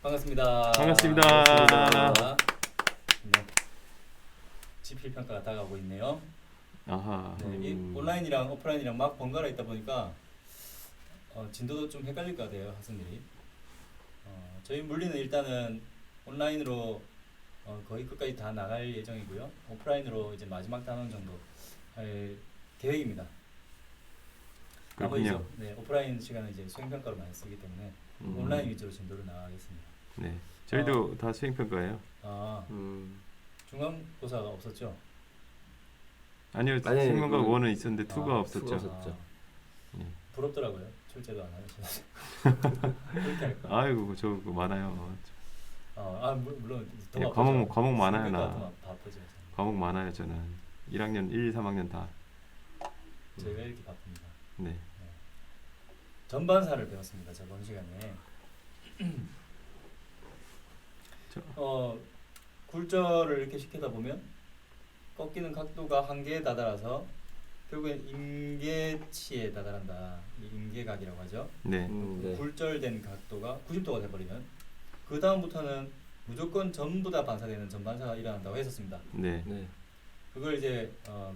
반갑습니다. 반갑습니다. 네. 지필 평가가 다가오고 있네요. 아하. 네, 이 온라인이랑 오프라인이랑 막 번갈아 있다 보니까 진도도 좀 헷갈릴 것 같아요, 학생들이. 저희 물리는 일단은 온라인으로 거의 끝까지 다 나갈 예정이고요. 오프라인으로 이제 마지막 단원 정도 할 계획입니다. 그렇군요. 네, 오프라인 시간은 이제 수행 평가로 많이 쓰기 때문에 온라인 위주로 진도를 나가겠습니다. 네, 저희도 다 수행 평가예요. 중간고사가 없었죠? 아니요, 아니, 생명과 원은 있었는데 투가 투가 없었죠. 없었죠. 예. 부럽더라고요. 출제도 안 하셔서 그렇게 할까? 아이고 저 그거 많아요. 물론 더 예, 바쁘죠. 과목 많아요 수행평가 나. 더 바쁘죠. 과목 많아요 저는. 1학년 1, 3학년 다. 저희가 이렇게 바쁩니다. 네. 전반사를 배웠습니다. 저번 시간에. 굴절을 이렇게 시키다 보면 꺾이는 각도가 한계에 다다라서 결국엔 임계치에 다다란다. 이 임계각이라고 하죠. 네. 네. 굴절된 각도가 90도가 돼버리면 그 다음부터는 무조건 전부 다 반사되는 전반사가 일어난다고 했었습니다. 네. 네. 그걸 이제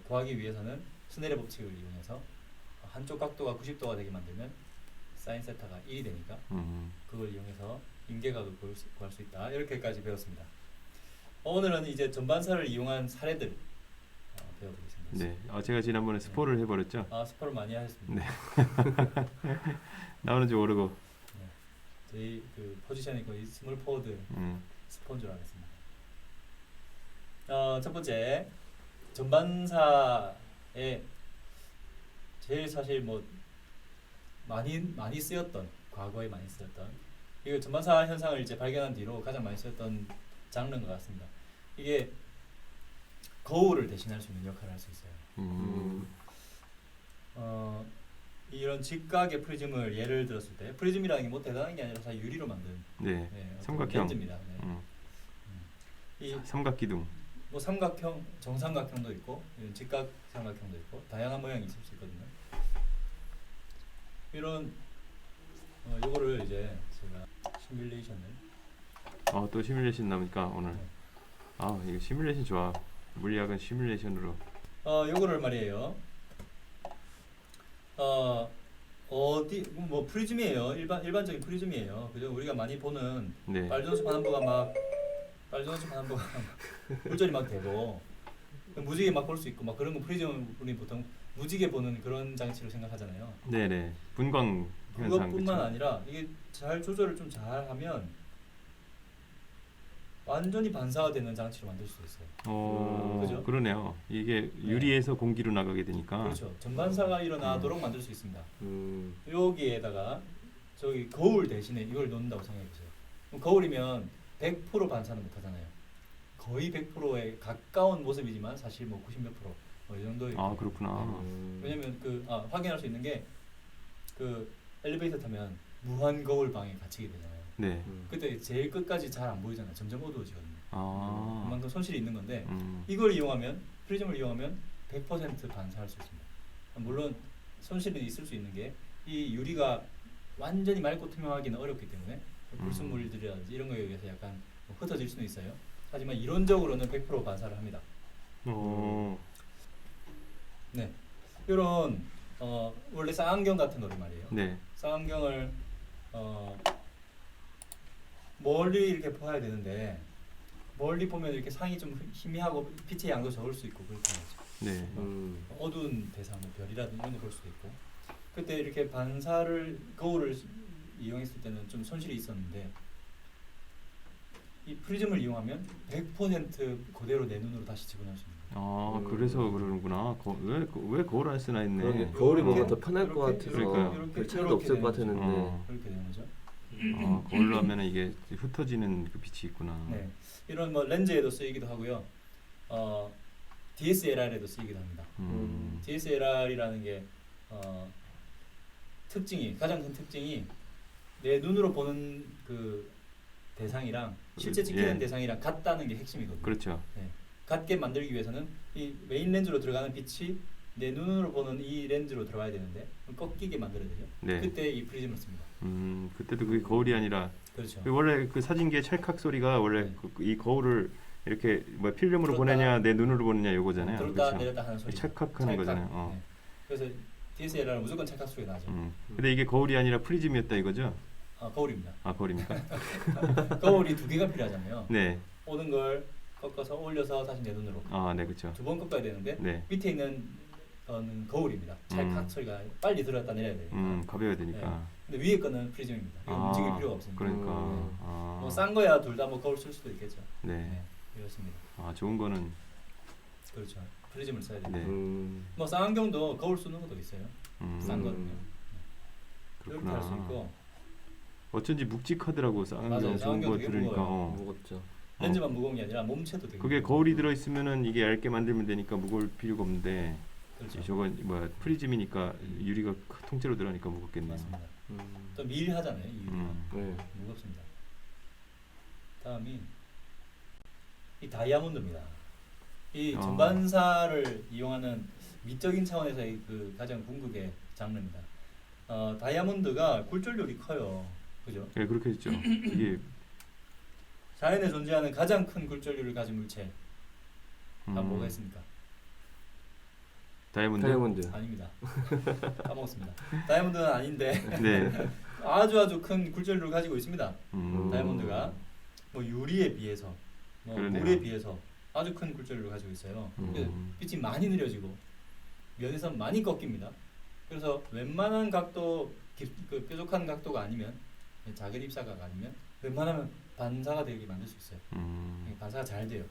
구하기 위해서는 스넬의 법칙을 이용해서 한쪽 각도가 90도가 되게 만들면 사인 세타가 1이 되니까 그걸 이용해서 임계각을 구할 수 있다. 이렇게까지 배웠습니다. 오늘은 이제 전반사를 이용한 사례들 배워보겠습니다. 네. 제가 지난번에 스포를 해버렸죠. 스포를 많이 하셨습니다. 네. 나오는지 모르고. 네. 저희 그 포지션이 거의 스몰 포워드 스포인 줄 알았습니다. 첫 번째 전반사에 제일 사실 뭐 많이 쓰였던 과거에 많이 쓰였던 이거 전반사 현상을 이제 발견한 뒤로 가장 많이 쓰였던 장르인 것 같습니다. 이게 거울을 대신할 수 있는 역할을 할 수 있어요. 이런 직각의 프리즘을 예를 들었을 때 프리즘이라는 게 뭐 대단한 게 아니라 사실 유리로 만든 네. 어떤 삼각형. 렌즈입니다. 네. 이 삼각기둥. 뭐 삼각형, 정삼각형도 있고 직각 삼각형도 있고 다양한 모양이 있을 수 있거든요. 이런 요거를 이제 제가 시뮬레이션을 또 시뮬레이션 나오니까 오늘. 네. 이거 시뮬레이션 좋아. 물리학은 시뮬레이션으로. 요거를 말이에요. 어디 뭐 프리즘이에요. 일반적인 프리즘이에요. 그죠? 우리가 많이 보는 네. 빨전수 반환부가 막 굴절이 막 되고 무지개 막 볼 수 있고 막 그런 거 프리즘 우리 보통 무지개 보는 그런 장치로 생각하잖아요. 네네. 분광 현상. 그것뿐만 그쵸? 아니라 이게 잘 조절을 좀 잘하면 완전히 반사가 되는 장치로 만들 수 있어요. 그죠? 그러네요. 이게 유리에서 공기로 나가게 되니까. 그렇죠. 전반사가 일어나도록 만들 수 있습니다. 음. 여기에다가 저기 거울 대신에 이걸 넣는다고 생각해 보세요. 그럼 거울이면 100% 반사는 못 하잖아요. 거의 100%에 가까운 모습이지만 사실 뭐 90 몇 프로 이 정도의. 그렇구나. 왜냐면 확인할 수 있는 게 그 엘리베이터 타면 무한 거울 방에 갇히게 되잖아요. 네. 그때 제일 끝까지 잘 안 보이잖아요. 점점 어두워지거든요. 그만큼 손실이 있는 건데 이걸 이용하면 프리즘을 이용하면 100% 반사할 수 있습니다. 물론 손실이 있을 수 있는 게 이 유리가 완전히 맑고 투명하기는 어렵기 때문에 불순물들이라든지 이런 거에 의해서 약간 흩어질 수는 있어요. 하지만 이론적으로는 100% 반사를 합니다. 네, 이런 원래 쌍안경 같은 거를 말이에요. 네. 쌍안경을 멀리 이렇게 봐야 되는데 멀리 보면 이렇게 상이 좀 희미하고 빛의 양도 적을 수 있고 그렇게 하죠. 네. 어두운 대상, 뭐 별이라든지 이런 거 볼 수도 있고 그때 이렇게 거울을 이용했을 때는 좀 손실이 있었는데 이 프리즘을 이용하면 100% 그대로 내 눈으로 다시 집어넣을 수 있는 거예요. 그래서 그러는구나. 왜 거울 안 쓰나 했네. 그러게, 거울이 이렇게, 보면 더 편할 것 이렇게, 같아서 그러니까요. 별 차이도 없을 것 되는 같았는데. 그렇게 되는 거죠. 거울로 하면은 이게 흩어지는 그 빛이 있구나. 네, 이런 뭐 렌즈에도 쓰이기도 하고요. DSLR에도 쓰이기도 합니다. DSLR이라는 게 가장 큰 특징이 내 눈으로 보는 그 대상이랑 실제 찍히는 대상이랑 같다는 게 핵심이거든요. 그렇죠. 네. 같게 만들기 위해서는 이 메인 렌즈로 들어가는 빛이 내 눈으로 보는 이 렌즈로 들어가야 되는데 꺾이게 만들어야 되죠. 네. 그때 이 프리즘을 씁니다. 그때도 그게 거울이 아니라 그렇죠. 원래 그 사진기의 찰칵 소리가 원래 네. 이 거울을 이렇게 뭐 필름으로 들었다- 보내냐 내 눈으로 보내냐 요거잖아요. 들었다 그렇죠? 내렸다 하는 소리. 찰칵하는 거잖아요. 네. 그래서 DSLR은 무조건 찰칵 소리가 나죠. 근데 이게 거울이 아니라 프리즘이었다 이거죠? 거울입니다. 아 거울입니까? 거울이 두 개가 필요하잖아요. 네. 오는 걸 꺾어서 올려서 다시 내 눈으로 아, 네, 그렇죠. 두 번 꺾어야 되는데 네. 밑에 있는 거는 거울입니다. 찰칵 소리가 빨리 들었다 내려야 되니까. 가벼워야 되니까. 근데 위에 거는 프리즘입니다. 이거 움직일 필요가 없으니까. 그러니까. 뭐 싼 거야 둘 다 뭐 거울 쓸 수도 있겠죠. 네. 네, 이렇습니다. 아, 좋은 거는 그렇죠. 프리즘을 써야 돼요. 네. 뭐 쌍안경도 거울 쓰는 것도 있어요. 싼 거는요. 이렇게 그렇구나. 할 수 있고 어쩐지 묵직하더라고 맞아요. 쌍안경 좋은 쌍안경 거 되게 들으니까. 무거워요. 무겁죠. 렌즈만 무거운 게 아니라 몸체도 되게 그게 무거워요. 거울이 들어 있으면은 이게 얇게 만들면 되니까 무거울 필요가 없는데 그렇죠. 저건 뭐야 프리즘이니까 유리가 통째로 들어가니까 무겁겠네요. 맞습니다. 또 밀하잖아요. 이 유리가. 네. 무겁습니다. 다음이 이 다이아몬드입니다. 이 전반사를 이용하는 미적인 차원에서의 그 가장 궁극의 장르입니다. 다이아몬드가 굴절률이 커요. 그죠? 네, 그렇게 했죠. 이게 자연에 존재하는 가장 큰 굴절률을 가진 물체. 다 뭐가 있습니까? 다이아몬드. 아닙니다. 까먹었습니다. 다이아몬드는 아닌데 네. 아주 큰 굴절률을 가지고 있습니다. 음. 다이아몬드가 뭐 유리에 비해서 뭐 그러네요. 물에 비해서 아주 큰 굴절률을 가지고 있어요. 그래서 빛이 많이 느려지고 면에서 많이 꺾입니다. 그래서 웬만한 각도, 그 뾰족한 각도가 아니면 작은 입사각 아니면 웬만하면 반사가 되게 만들 수 있어요. 반사가 잘 돼요.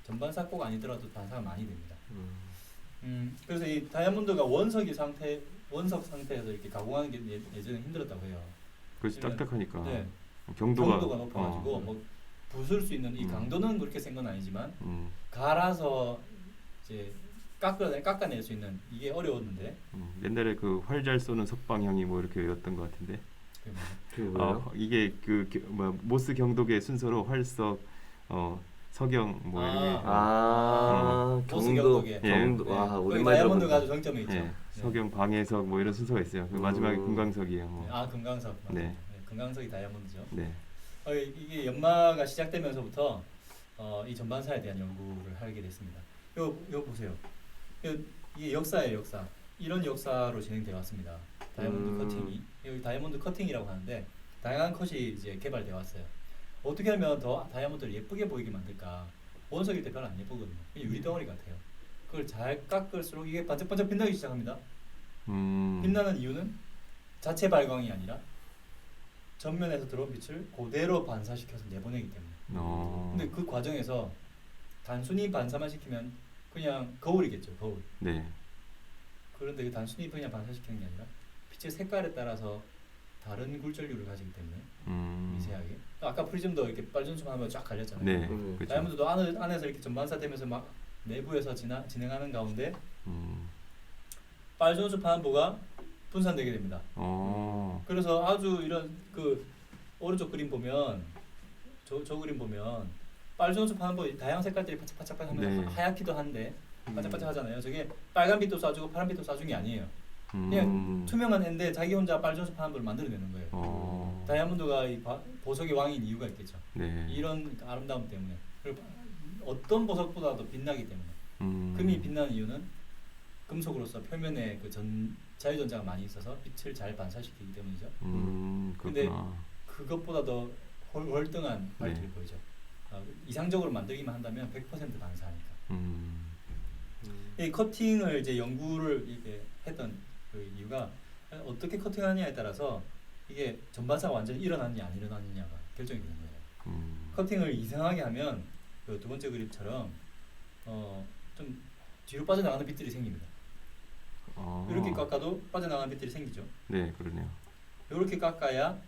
전반사 꼭 아니더라도 반사가 많이 됩니다. 그래서 이 다이아몬드가 원석 상태에서 이렇게 가공하는 게 예전에 힘들었다고 해요. 그렇지 딱딱하니까. 네. 경도가 높아가지고 뭐 부술 수 있는 이 강도는 그렇게 센 건 아니지만 음. 갈아서 이제 깎아낼 수 있는 이게 어려웠는데 옛날에 그 활 잘 쏘는 석방형이 뭐 이렇게 외웠던 것 같은데. 그게 뭐예요? 이게 뭐 모스 경독의 순서로 활석, 석영 뭐 이렇게. 모스 경도. 경독에. 경도. 네. 와, 거기 오랜만에 다이아몬드가 아주 들어보네. 정점에 있죠. 예, 네. 석영, 방해석 뭐 이런 순서가 있어요. 그 마지막에 금강석이에요. 뭐. 금강석. 맞아요. 네. 금강석이 다이아몬드죠. 네. 이게 연마가 시작되면서부터 이 전반사에 대한 연구를 하게 됐습니다. 요 보세요. 이게 역사예요, 역사. 이런 역사로 진행되어 왔습니다. 다이아몬드 커팅이. 여기 다이아몬드 커팅이라고 하는데 다양한 컷이 이제 개발되어 왔어요. 어떻게 하면 더 다이아몬드를 예쁘게 보이게 만들까? 원석일 때 별로 안 예쁘거든요. 그냥 유리 덩어리 같아요. 그걸 잘 깎을수록 이게 반짝반짝 빛나기 시작합니다. 빛나는 이유는 자체 발광이 아니라 전면에서 들어온 빛을 그대로 반사시켜서 내보내기 때문에. 근데 그 과정에서 단순히 반사만 시키면 그냥 거울이겠죠, 거울. 네. 그런데 단순히 그냥 반사시키는 게 아니라 빛의 색깔에 따라서 다른 굴절률을 가지기 때문에 미세하게. 아까 프리즘도 이렇게 빨전수 하면 쫙 갈렸잖아요. 네. 그렇죠. 다이아몬드도 안에서 이렇게 전반사되면서 막 내부에서 진행하는 가운데 빨전수 파란부가 분산되게 됩니다. 그래서 아주 이런 그 오른쪽 그림 보면 저 그림 보면 빨전수 파란부 다양한 색깔들이 반짝반짝하면서 네. 하얗기도 한데 반짝반짝하잖아요. 저게 빨간 빛도 쏴주고 파란 빛도 쏴준 게 아니에요. 그냥 투명한 앤데 자기 혼자 빨전수 파란부를 만들어내는 거예요. 다이아몬드가 이 보석의 왕인 이유가 있겠죠. 네. 이런 아름다움 때문에. 그리고 어떤 보석보다도 빛나기 때문에. 금이 빛나는 이유는 금속으로서 표면에 그 자유전자가 많이 있어서 빛을 잘 반사시키기 때문이죠. 근데 그것보다 더 월등한 발길이 보이죠. 이상적으로 만들기만 한다면 100% 반사하니까. 이 커팅을 이제 연구를 이렇게 했던 그 이유가 어떻게 커팅하느냐에 따라서 이게 전반사가 완전히 일어났냐 안 일어났느냐가 결정이 되는 거예요. 커팅을 이상하게 하면 그 두 번째 그림처럼 좀 뒤로 빠져나가는 빛들이 생깁니다. 이렇게 깎아도 빠져나가는 빛들이 생기죠. 네, 그러네요. 이렇게 깎아야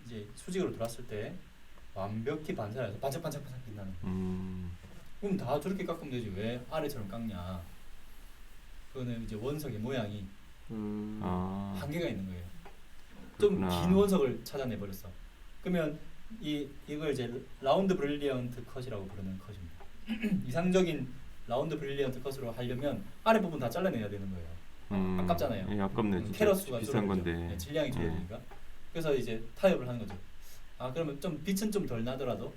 이제 수직으로 돌았을 때 완벽히 반사해서 반짝반짝 빛나는. 그럼 다 저렇게 깎으면 되지 왜 아래처럼 깎냐? 그거는 이제 원석의 모양이 한계가 있는 거예요. 좀 긴 원석을 찾아내 버렸어. 그러면 이걸 이제 라운드 브릴리언트 컷이라고 부르는 컷입니다. 이상적인 라운드 브릴리언트 컷으로 하려면 아래 부분 다 잘라내야 되는 거예요. 아깝잖아요. 예, 아깝네. 진짜 캐럿 수가 비싼 줄어들죠. 건데. 네, 질량이 줄어드니까. 그래서 이제 타협을 하는 거죠. 그러면 좀 빛은 좀 덜 나더라도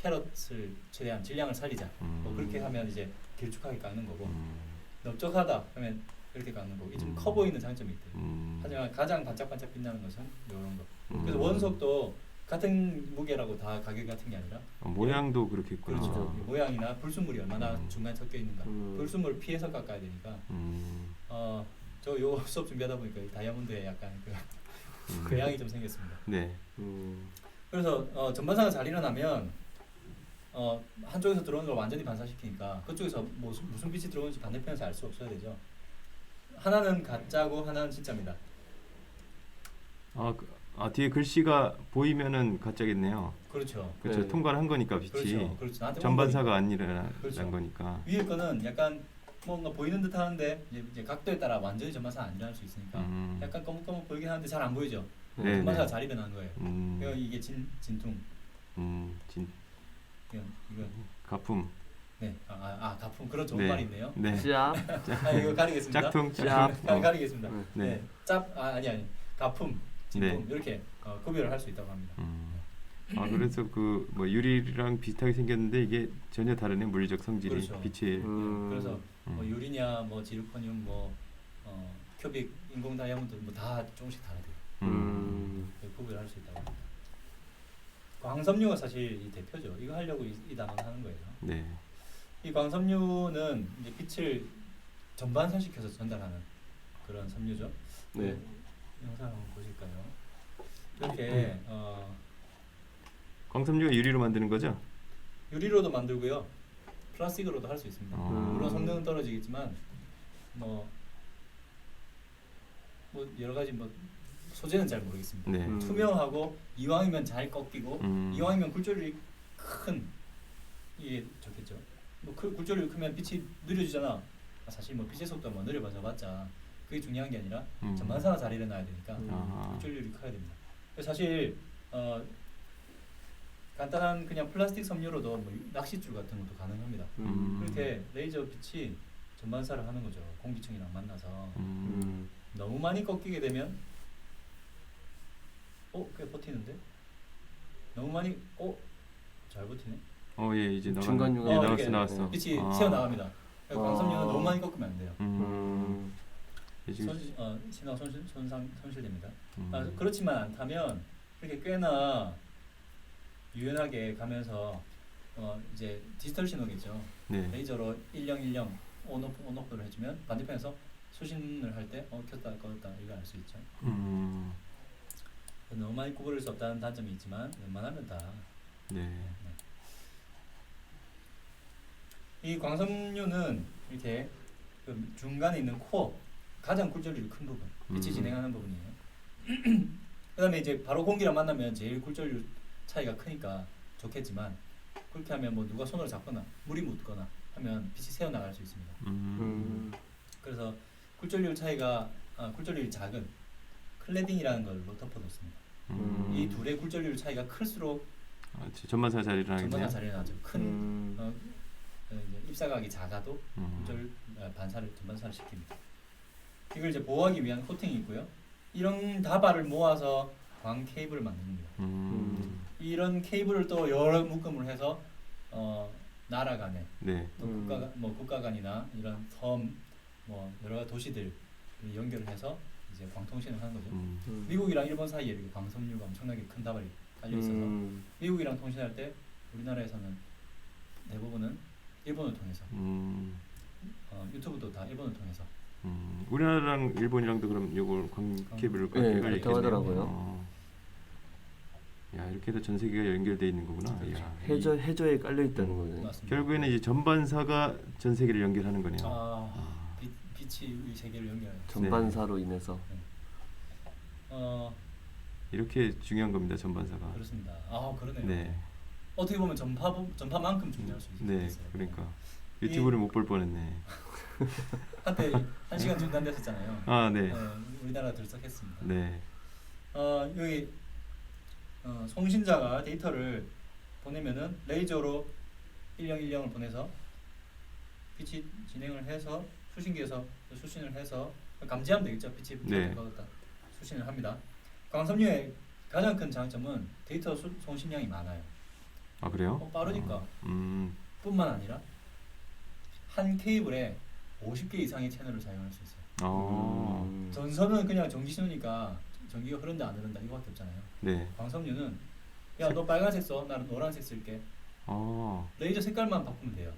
캐럿을 최대한 질량을 살리자. 뭐 그렇게 하면 이제 길쭉하게 깎는 거고, 넓적하다 하면 이렇게 깎는 거고, 좀 커 보이는 장점이 있대요. 하지만 가장 반짝반짝 빛나는 것은 이런 거. 그래서 원석도 같은 무게라고 다 가격이 같은 게 아니라 모양도 그렇게 있구나. 그렇죠. 모양이나 불순물이 얼마나 중간에 섞여 있는가. 불순물을 피해서 깎아야 되니까. 저 요 수업 준비하다 보니까 이 다이아몬드에 약간 그 양이 좀 생겼습니다. 네. 그래서 전반사가 잘 일어나면 한쪽에서 들어오는 걸 완전히 반사시키니까 그쪽에서 무슨 빛이 들어오는지 반대편에서 알 수 없어야 되죠. 하나는 가짜고 하나는 진짜입니다. 뒤에 글씨가 보이면은 가짜겠네요. 그렇죠. 그렇죠. 네. 통과를 한 거니까 빛이. 그렇죠. 그렇죠. 나한테 전반사가 안 일어난 그렇죠. 거니까. 위에 거는 약간 뭔가 보이는 듯 하는데 이제 각도에 따라 완전히 전반사가 안 일어날 수 있으니까 약간 거뭇거뭇 보이긴 하는데 잘 안 보이죠. 네, 전반사가 네. 잘 일어난 거예요. 그래서 이게 진퉁. 이건 가품. 네. 가품. 그런 좋은 네. 말이 있네요. 네. 짭. 이거 가리겠습니다. 짝퉁. 가리겠습니다. 네. 아니. 가품, 진품 이렇게 구별을 할 수 있다고 합니다. 그래서 뭐 유리랑 비슷하게 생겼는데 이게 전혀 다르네. 물리적 성질이. 그렇죠. 빛이. 그래서 뭐 유리냐, 뭐 지르코늄, 뭐 큐빅, 인공 다이아몬드 뭐 다 조금씩 다르대요. 구별할 수 있다고 합니다. 광섬유가 사실 이 대표죠. 이거 하려고 이 단원 하는 거예요. 네. 이 광섬유는 이제 빛을 전반사시켜서 전달하는 그런 섬유죠. 네. 영상 한번 보실까요? 이렇게 광섬유가 유리로 만드는 거죠? 유리로도 만들고요, 플라스틱으로도 할 수 있습니다. 물론 성능은 떨어지겠지만 뭐 여러 가지 소재는 잘 모르겠습니다. 네. 투명하고 이왕이면 잘 꺾이고 이왕이면 굴절이 큰 이게 좋겠죠. 굴절이 크면 빛이 느려지잖아. 사실 빛의 속도가 느려져봤자 그게 중요한 게 아니라 전반사가 잘 일어나야 되니까 굴절률이 커야 됩니다. 사실 간단한 그냥 플라스틱 섬유로도 낚싯줄 같은 것도 가능합니다. 그렇게 레이저 빛이 전반사를 하는 거죠. 공기층이랑 만나서 너무 많이 꺾이게 되면 꽤 버티는데? 너무 많이 잘 버티네. 예, 이제 중간중간 나왔어. 빛이 새어 나갑니다. 광섬유는 너무 많이 꺾으면 안 돼요. 신호가 손실됩니다. 그렇지만 않다면 이렇게 꽤나 유연하게 가면서 이제 디지털 신호겠죠. 네. 레이저로 1010 온오프를 해주면 반대편에서 수신을 할 때 켰다 껐다 이거 알 수 있죠. 너무 많이 구부릴 수 없다는 단점이 있지만 웬만하면 다. 네. 이 광섬유는 이렇게 중간에 있는 코어, 가장 굴절률이 큰 부분, 빛이 진행하는 부분이에요. 그다음에 이제 바로 공기랑 만나면 제일 굴절률 차이가 크니까 좋겠지만 그렇게 하면 누가 손으로 잡거나 물이 묻거나 하면 빛이 새어 나갈 수 있습니다. 그래서 굴절률 차이가 굴절률이 작은 클래딩이라는 걸로 덮어뒀습니다. 이 둘의 굴절률 차이가 클수록 전반사 잘 일어나겠네요. 전반사 잘 일어나죠. 큰 입사각이 작아도 굴절 반사를 전반사를 시킵니다. 이걸 이제 보호하기 위한 코팅이 있고요. 이런 다발을 모아서 광 케이블을 만듭니다. 이런 케이블을 또 여러 묶음을 해서 나라 간에 네. 또 국가 간이나 이런 섬 여러 도시들 연결을 해서 이제 광통신을 하는 거죠. 미국이랑 일본 사이에 이렇게 광섬유가 엄청나게 큰 다발이 깔려 있어서 미국이랑 통신할 때 우리나라에서는 대부분은 일본을 통해서 유튜브도 다 일본을 통해서 우리나라랑 일본이랑도 그럼 요걸 광케이블을 네, 그렇게 하더라고요. 야, 이렇게 해서 전 세계가 연결돼 있는 거구나. 그렇죠. 해저에 깔려 있다는 거네. 맞습니다. 결국에는 이제 전반사가 전 세계를 연결하는 거네요. 빛이 이 세계를 연결해요. 전반사로 인해서. 이렇게 중요한 겁니다. 전반사가. 그렇습니다. 그러네요. 네. 어떻게 보면 전파만큼 중요할 수 있어요. 네, 그러니까 유튜브를 못 볼 뻔했네. 한때 1시간 중단됐었잖아요. 네. 우리나라 들썩했습니다. 네. 여기 송신자가 데이터를 보내면은 레이저로 1010을 보내서 빛이 진행을 해서 수신기에서 수신을 해서 감지하면 되겠죠. 빛이 네. 들어갔다 수신을 합니다. 광섬유의 가장 큰 장점은 데이터 송신량이 많아요. 아 그래요? 빠르니까. 음. 뿐만 아니라 한 케이블에 50개 이상의 채널을 사용할 수 있어요. 전선은 그냥 전기 신호니까 전기가 흐른다 안 흐른다 이거밖에 없잖아요. 네. 광섬유는 야 너 빨간색 써, 나는 노란색 쓸게. 레이저 색깔만 바꾸면 돼요.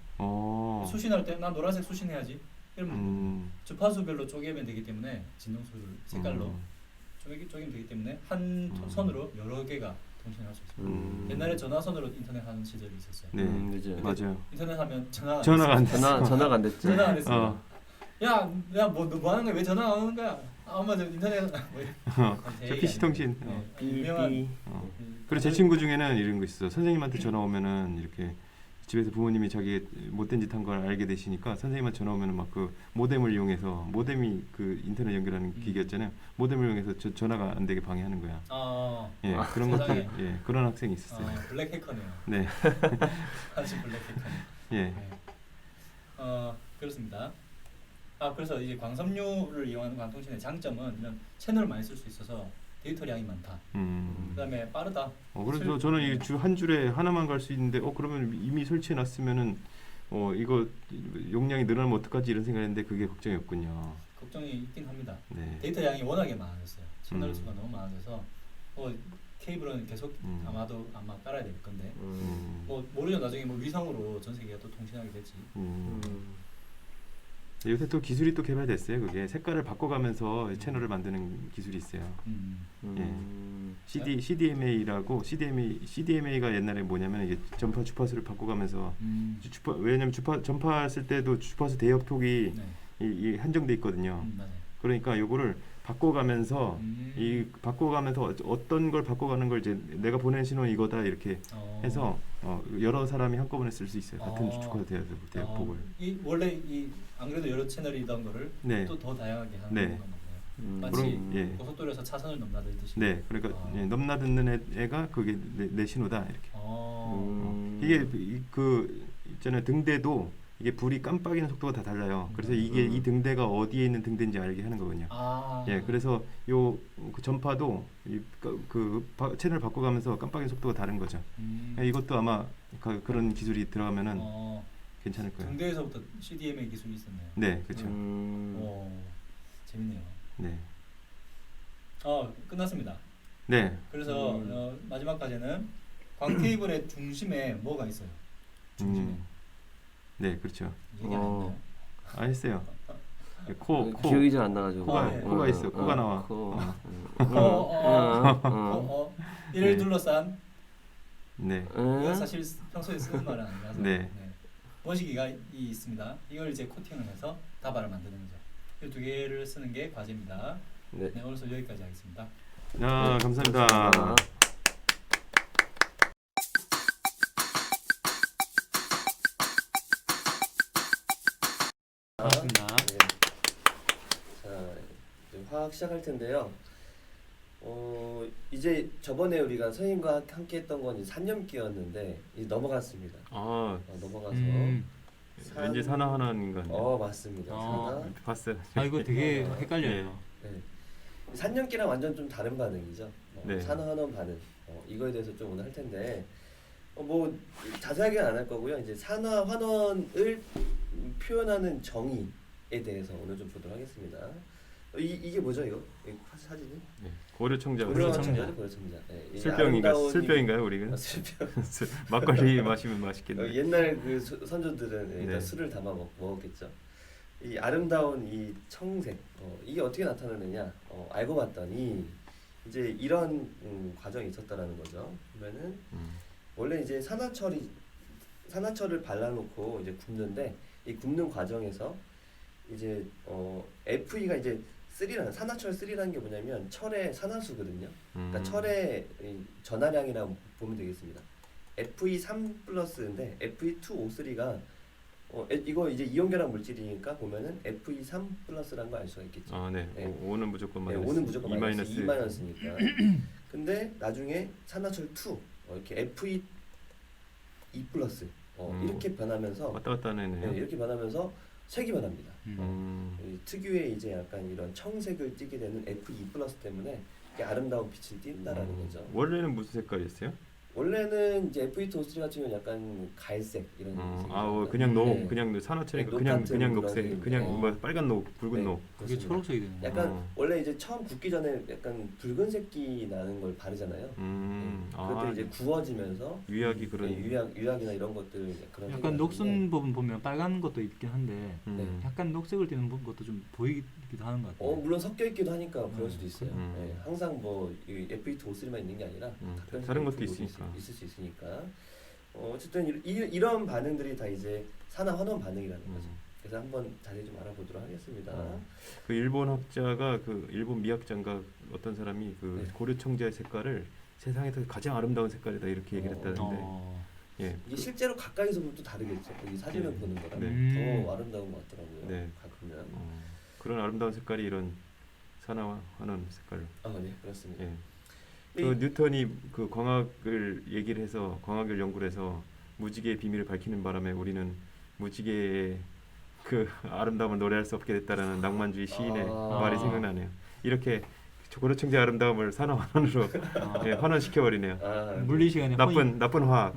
수신할 때 난 노란색 수신해야지. 이러면 주파수별로 쪼개면 되기 때문에 진동수 색깔로 쪼개면 되기 때문에 한 선으로 여러 개가 통신할 수 있습니다. 옛날에 전화선으로 인터넷 하는 시절이 있었어요. 네, 맞아요. 인터넷 하면 전화가 안 전화가 안 됐지. 전화 안 했어. 야뭐 뭐 하는 거야? 왜 전화 안 오는 거야? 엄마 저 인터넷 저 PC통신. 유명한. 그리고 제 친구 중에는 이런 거 있어. 선생님한테 전화 오면은 이렇게 집에서 부모님이 자기 못된 짓 한 걸 알게 되시니까 선생님한테 전화 오면은 막 그 모뎀을 이용해서 모뎀이 그 인터넷 연결하는 기계였잖아요. 모뎀을 이용해서 전화가 안 되게 방해하는 거야. 예, 그런 것도 그런 학생이 있었어요. 블랙 해커네요. 네. 아주 블랙 해커네. 예. 그렇습니다. 그래서 이제 광섬유를 이용하는 광통신의 장점은 이런 채널을 많이 쓸 수 있어서 데이터량이 많다. 그다음에 빠르다. 그래서 저는 이 한 줄에 하나만 갈 수 있는데 그러면 이미 설치해 놨으면은 이거 용량이 늘어나면 어떡하지 이런 생각했는데 그게 걱정이 없군요. 걱정이 있긴 합니다. 네. 데이터량이 워낙에 많아졌어요. 채널 수가 너무 많아져서 케이블은 계속 아마 깔아야 될 건데 모르죠. 나중에 위성으로 전 세계가 또 통신하게 될지. 요새 또 기술이 또 개발됐어요. 그게 색깔을 바꿔가면서 채널을 만드는 기술이 있어요. CDMA라고 CDMA가 옛날에 뭐냐면 이게 전파 주파수를 바꿔가면서 왜냐면 전파했을 때도 주파수 대역폭이 이 한정돼 있거든요. 그러니까 요거를 바꿔가면서 어떤 걸 바꿔가는 걸 이제 내가 보낸 신호는 이거다 이렇게 해서 여러 사람이 한꺼번에 쓸 수 있어요. 같은 주파수 대역폭을. 원래 안 그래도 여러 채널이던 거를 또 더 다양하게 하는 건가요? 마치 고속도로에서 차선을 넘나들듯이. 네, 그러니까 넘나듣는 애가 그게 내 신호다 이렇게. 이게 그 있잖아요. 등대도 이게 불이 깜빡이는 속도가 다 달라요. 그래서 이게 이 등대가 어디에 있는 등대인지 알게 하는 거거든요. 그래서 그 전파도 채널 바꿔가면서 깜빡이는 속도가 다른 거죠. 이것도 아마 그런 기술이 들어가면은 괜찮을 거예요. 등대에서부터 CDMA 기술이 있었네요. 네, 그렇죠. 재밌네요. 네. 끝났습니다. 네. 그래서 마지막 과제는 광 케이블의 중심에 뭐가 있어요? 중심에. 네, 그렇죠. 얘기 안 했나요? 했어요. 코. 기억이 잘 안 나가지고. 코가 있어. 코가 나와. 이를 둘러싼. 네. 이건 사실 평소에 쓰는 말은 아니라서. 네. 모시기가 있습니다. 이걸 이제 코팅을 해서 다발을 만드는 거죠. 이 두 개를 쓰는 게 과제입니다. 네, 오늘 수업 여기까지 하겠습니다. 감사합니다. 반갑습니다. 자, 이제 화학 시작할 텐데요. 이제 저번에 우리가 선생님과 함께 했던 건 산염기였는데 이제 넘어갔습니다. 넘어가서 왠지 산화환원인가? 맞습니다. 산화. 봤어요. 이거 되게 헷갈려요. 네. 산염기랑 완전 좀 다른 반응이죠. 네. 산화환원 반응. 이거에 대해서 좀 오늘 할 텐데 뭐 자세하게는 안 할 거고요. 이제 산화환원을 표현하는 정의에 대해서 오늘 좀 보도록 하겠습니다. 이게 뭐죠 이거? 사진이? 네. 고려청자. 네. 술병인가요 우리가? 술병. 막걸리 마시면 맛있겠네. 옛날 그 선조들은 술을 담아 먹었겠죠. 이 아름다운 이 청색 이게 어떻게 나타나느냐 알고 봤더니 이제 이런 과정이 있었다라는 거죠. 그러면은 원래 이제 산화철을 발라놓고 이제 굽는데 이 굽는 과정에서 이제 FE가 이제 산화철 3라는 게 뭐냐면 철의 산화수거든요. 그러니까 철의 전하량이라고 보면 되겠습니다. Fe3+인데 Fe2O3가 이거 이제 이온결합 물질이니까 보면은 Fe3+라는 걸 알 수가 있겠죠. 네. 5는 무조건 마이너스. 5는 무조건 마이너스. 2 마이너스니까. 근데 나중에 산화철 2 이렇게 Fe2+, 이렇게 변하면서 왔다 갔다 하는 이렇게 변하면서 색이 변합니다. 이 특유의 이제 약간 이런 청색을 띠게 되는 Fe+ 때문에 이게 아름다운 빛을 띈다라는 거죠. 원래는 무슨 색깔이었어요? 원래는 이제 Fe2O3 같은 경우는 약간 갈색 이런 그냥 녹, 네. 그냥 산화철이니까 녹 그냥 같은 녹색, 그런 그냥 어. 뭐 빨간 녹, 붉은 네. 녹. 그게 초록색이 되는 거야. 약간 원래 이제 처음 굽기 전에 약간 붉은색이 나는 걸 바르잖아요. 그것도 이제 구워지면서 유약이 그런. 유약이나 이런 것들 그런 약간 녹슨 부분 보면 빨간 것도 있긴 한데 네. 약간 녹색을 띠는 것도 좀 보이기도 하는 것 같아요. 물론 섞여 있기도 하니까 그럴 수도 있어요. 음. 네, 항상 뭐 Fe2O3만 있는 게 아니라 가끔씩 다른 것도 Fe2O3 있으니까. 있을 수 있으니까. 어쨌든 이런 반응들이 다 이제 산화 환원 반응이라는 거죠. 그래서 한번 자세히 좀 알아보도록 하겠습니다. 그 일본 학자가 그 일본 미학자인가 어떤 사람이 그 네. 고려 청자의 색깔을 세상에서 가장 아름다운 색깔이다 이렇게 얘기를 했다는데. 예. 이게 실제로 가까이서 보면 또 다르겠죠. 이 사진을 보는 거랑 네. 더 아름다운 것 같더라고요. 네. 가끔은. 그런 아름다운 색깔이 이런 산화 환원 색깔로. 네, 그렇습니다. 예. 그 뉴턴이 그 광학을 얘기를 해서 광학을 연구를 해서 무지개의 비밀을 밝히는 바람에 우리는 무지개의 그 아름다움을 노래할 수 없게 됐다라는 낭만주의 시인의 말이 생각나네요. 이렇게 고려 청자의 아름다움을 산화 환원으로 예, 환원시켜 버리네요. 물리 시간에 나쁜 화학.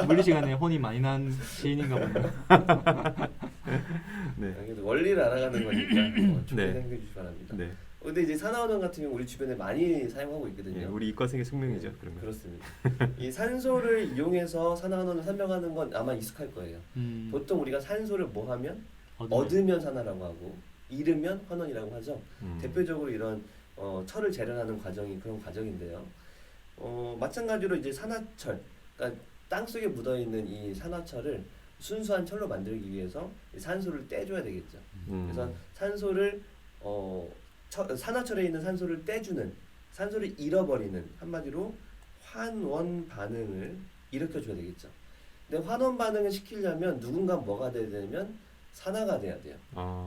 물리 시간에 혼이 많이 난 시인인가 보네요. 네. 그래도 원리를 알아가는 거니까 좋게 네. 생각해 주시기 바랍니다. 네. 근데 이제 산화환원 같은 경우 우리 주변에 많이 사용하고 있거든요. 예, 우리 이과생의 숙명이죠. 그런 거. 그렇습니다. 이 산소를 이용해서 산화환원을 설명하는 건 아마 익숙할 거예요. 보통 우리가 산소를 뭐 하면 얻으면 산화라고 하고 잃으면 환원이라고 하죠. 대표적으로 이런 철을 재련하는 과정이 그런 과정인데요. 마찬가지로 이제 산화철, 그러니까 땅 속에 묻어 있는 이 산화철을 순수한 철로 만들기 위해서 산소를 떼줘야 되겠죠. 그래서 산소를 산화철에 있는 산소를 떼주는, 산소를 잃어버리는, 한마디로 환원 반응을 일으켜줘야 되겠죠. 근데 환원 반응을 시키려면 누군가 뭐가 돼야 되냐면 산화가 돼야 돼요.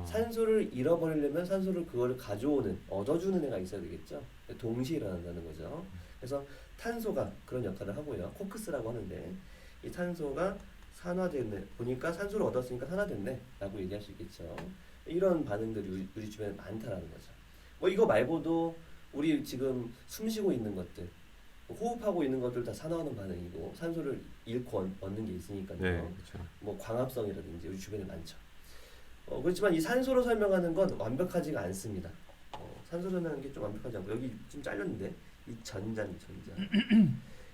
산소를 잃어버리려면 산소를 그거를 가져오는, 얻어주는 애가 있어야 되겠죠. 동시에 일어난다는 거죠. 그래서 탄소가 그런 역할을 하고요. 코크스라고 하는데 이 탄소가 산화됐네. 보니까 산소를 얻었으니까 산화됐네 라고 얘기할 수 있겠죠. 이런 반응들이 우리 주변에 많다라는 거죠. 이거 말고도 우리 지금 숨쉬고 있는 것들, 호흡하고 있는 것들 다 산화하는 반응이고 산소를 잃고 얻는 게 있으니까요. 네, 그렇죠. 광합성이라든지 우리 주변에 많죠. 그렇지만 이 산소로 설명하는 건 완벽하지가 않습니다. 산소로 설명하는 게 좀 완벽하지 않고 여기 좀 잘렸는데 이 전자.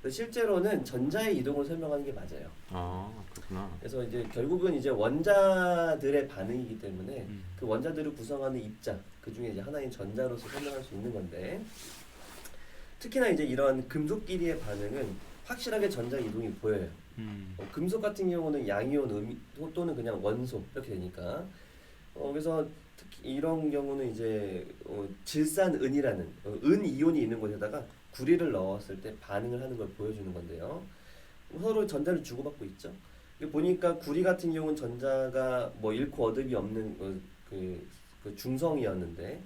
실제로는 전자의 이동을 설명하는 게 맞아요. 그렇구나. 그래서 이제 결국은 이제 원자들의 반응이기 때문에 그 원자들을 구성하는 입자, 그 중에 이제 하나인 전자로서 설명할 수 있는 건데, 특히나 이제 이런 금속끼리의 반응은 확실하게 전자 이동이 보여요. 금속 같은 경우는 양이온, 또는 그냥 원소 이렇게 되니까. 그래서 특히 이런 경우는 이제 질산은이라는 은 이온이 있는 곳에다가 구리를 넣었을 때 반응을 하는 걸 보여주는 건데요. 서로 전자를 주고받고 있죠. 보니까 구리 같은 경우는 전자가 뭐 잃고 얻음이 없는 그 중성이었는데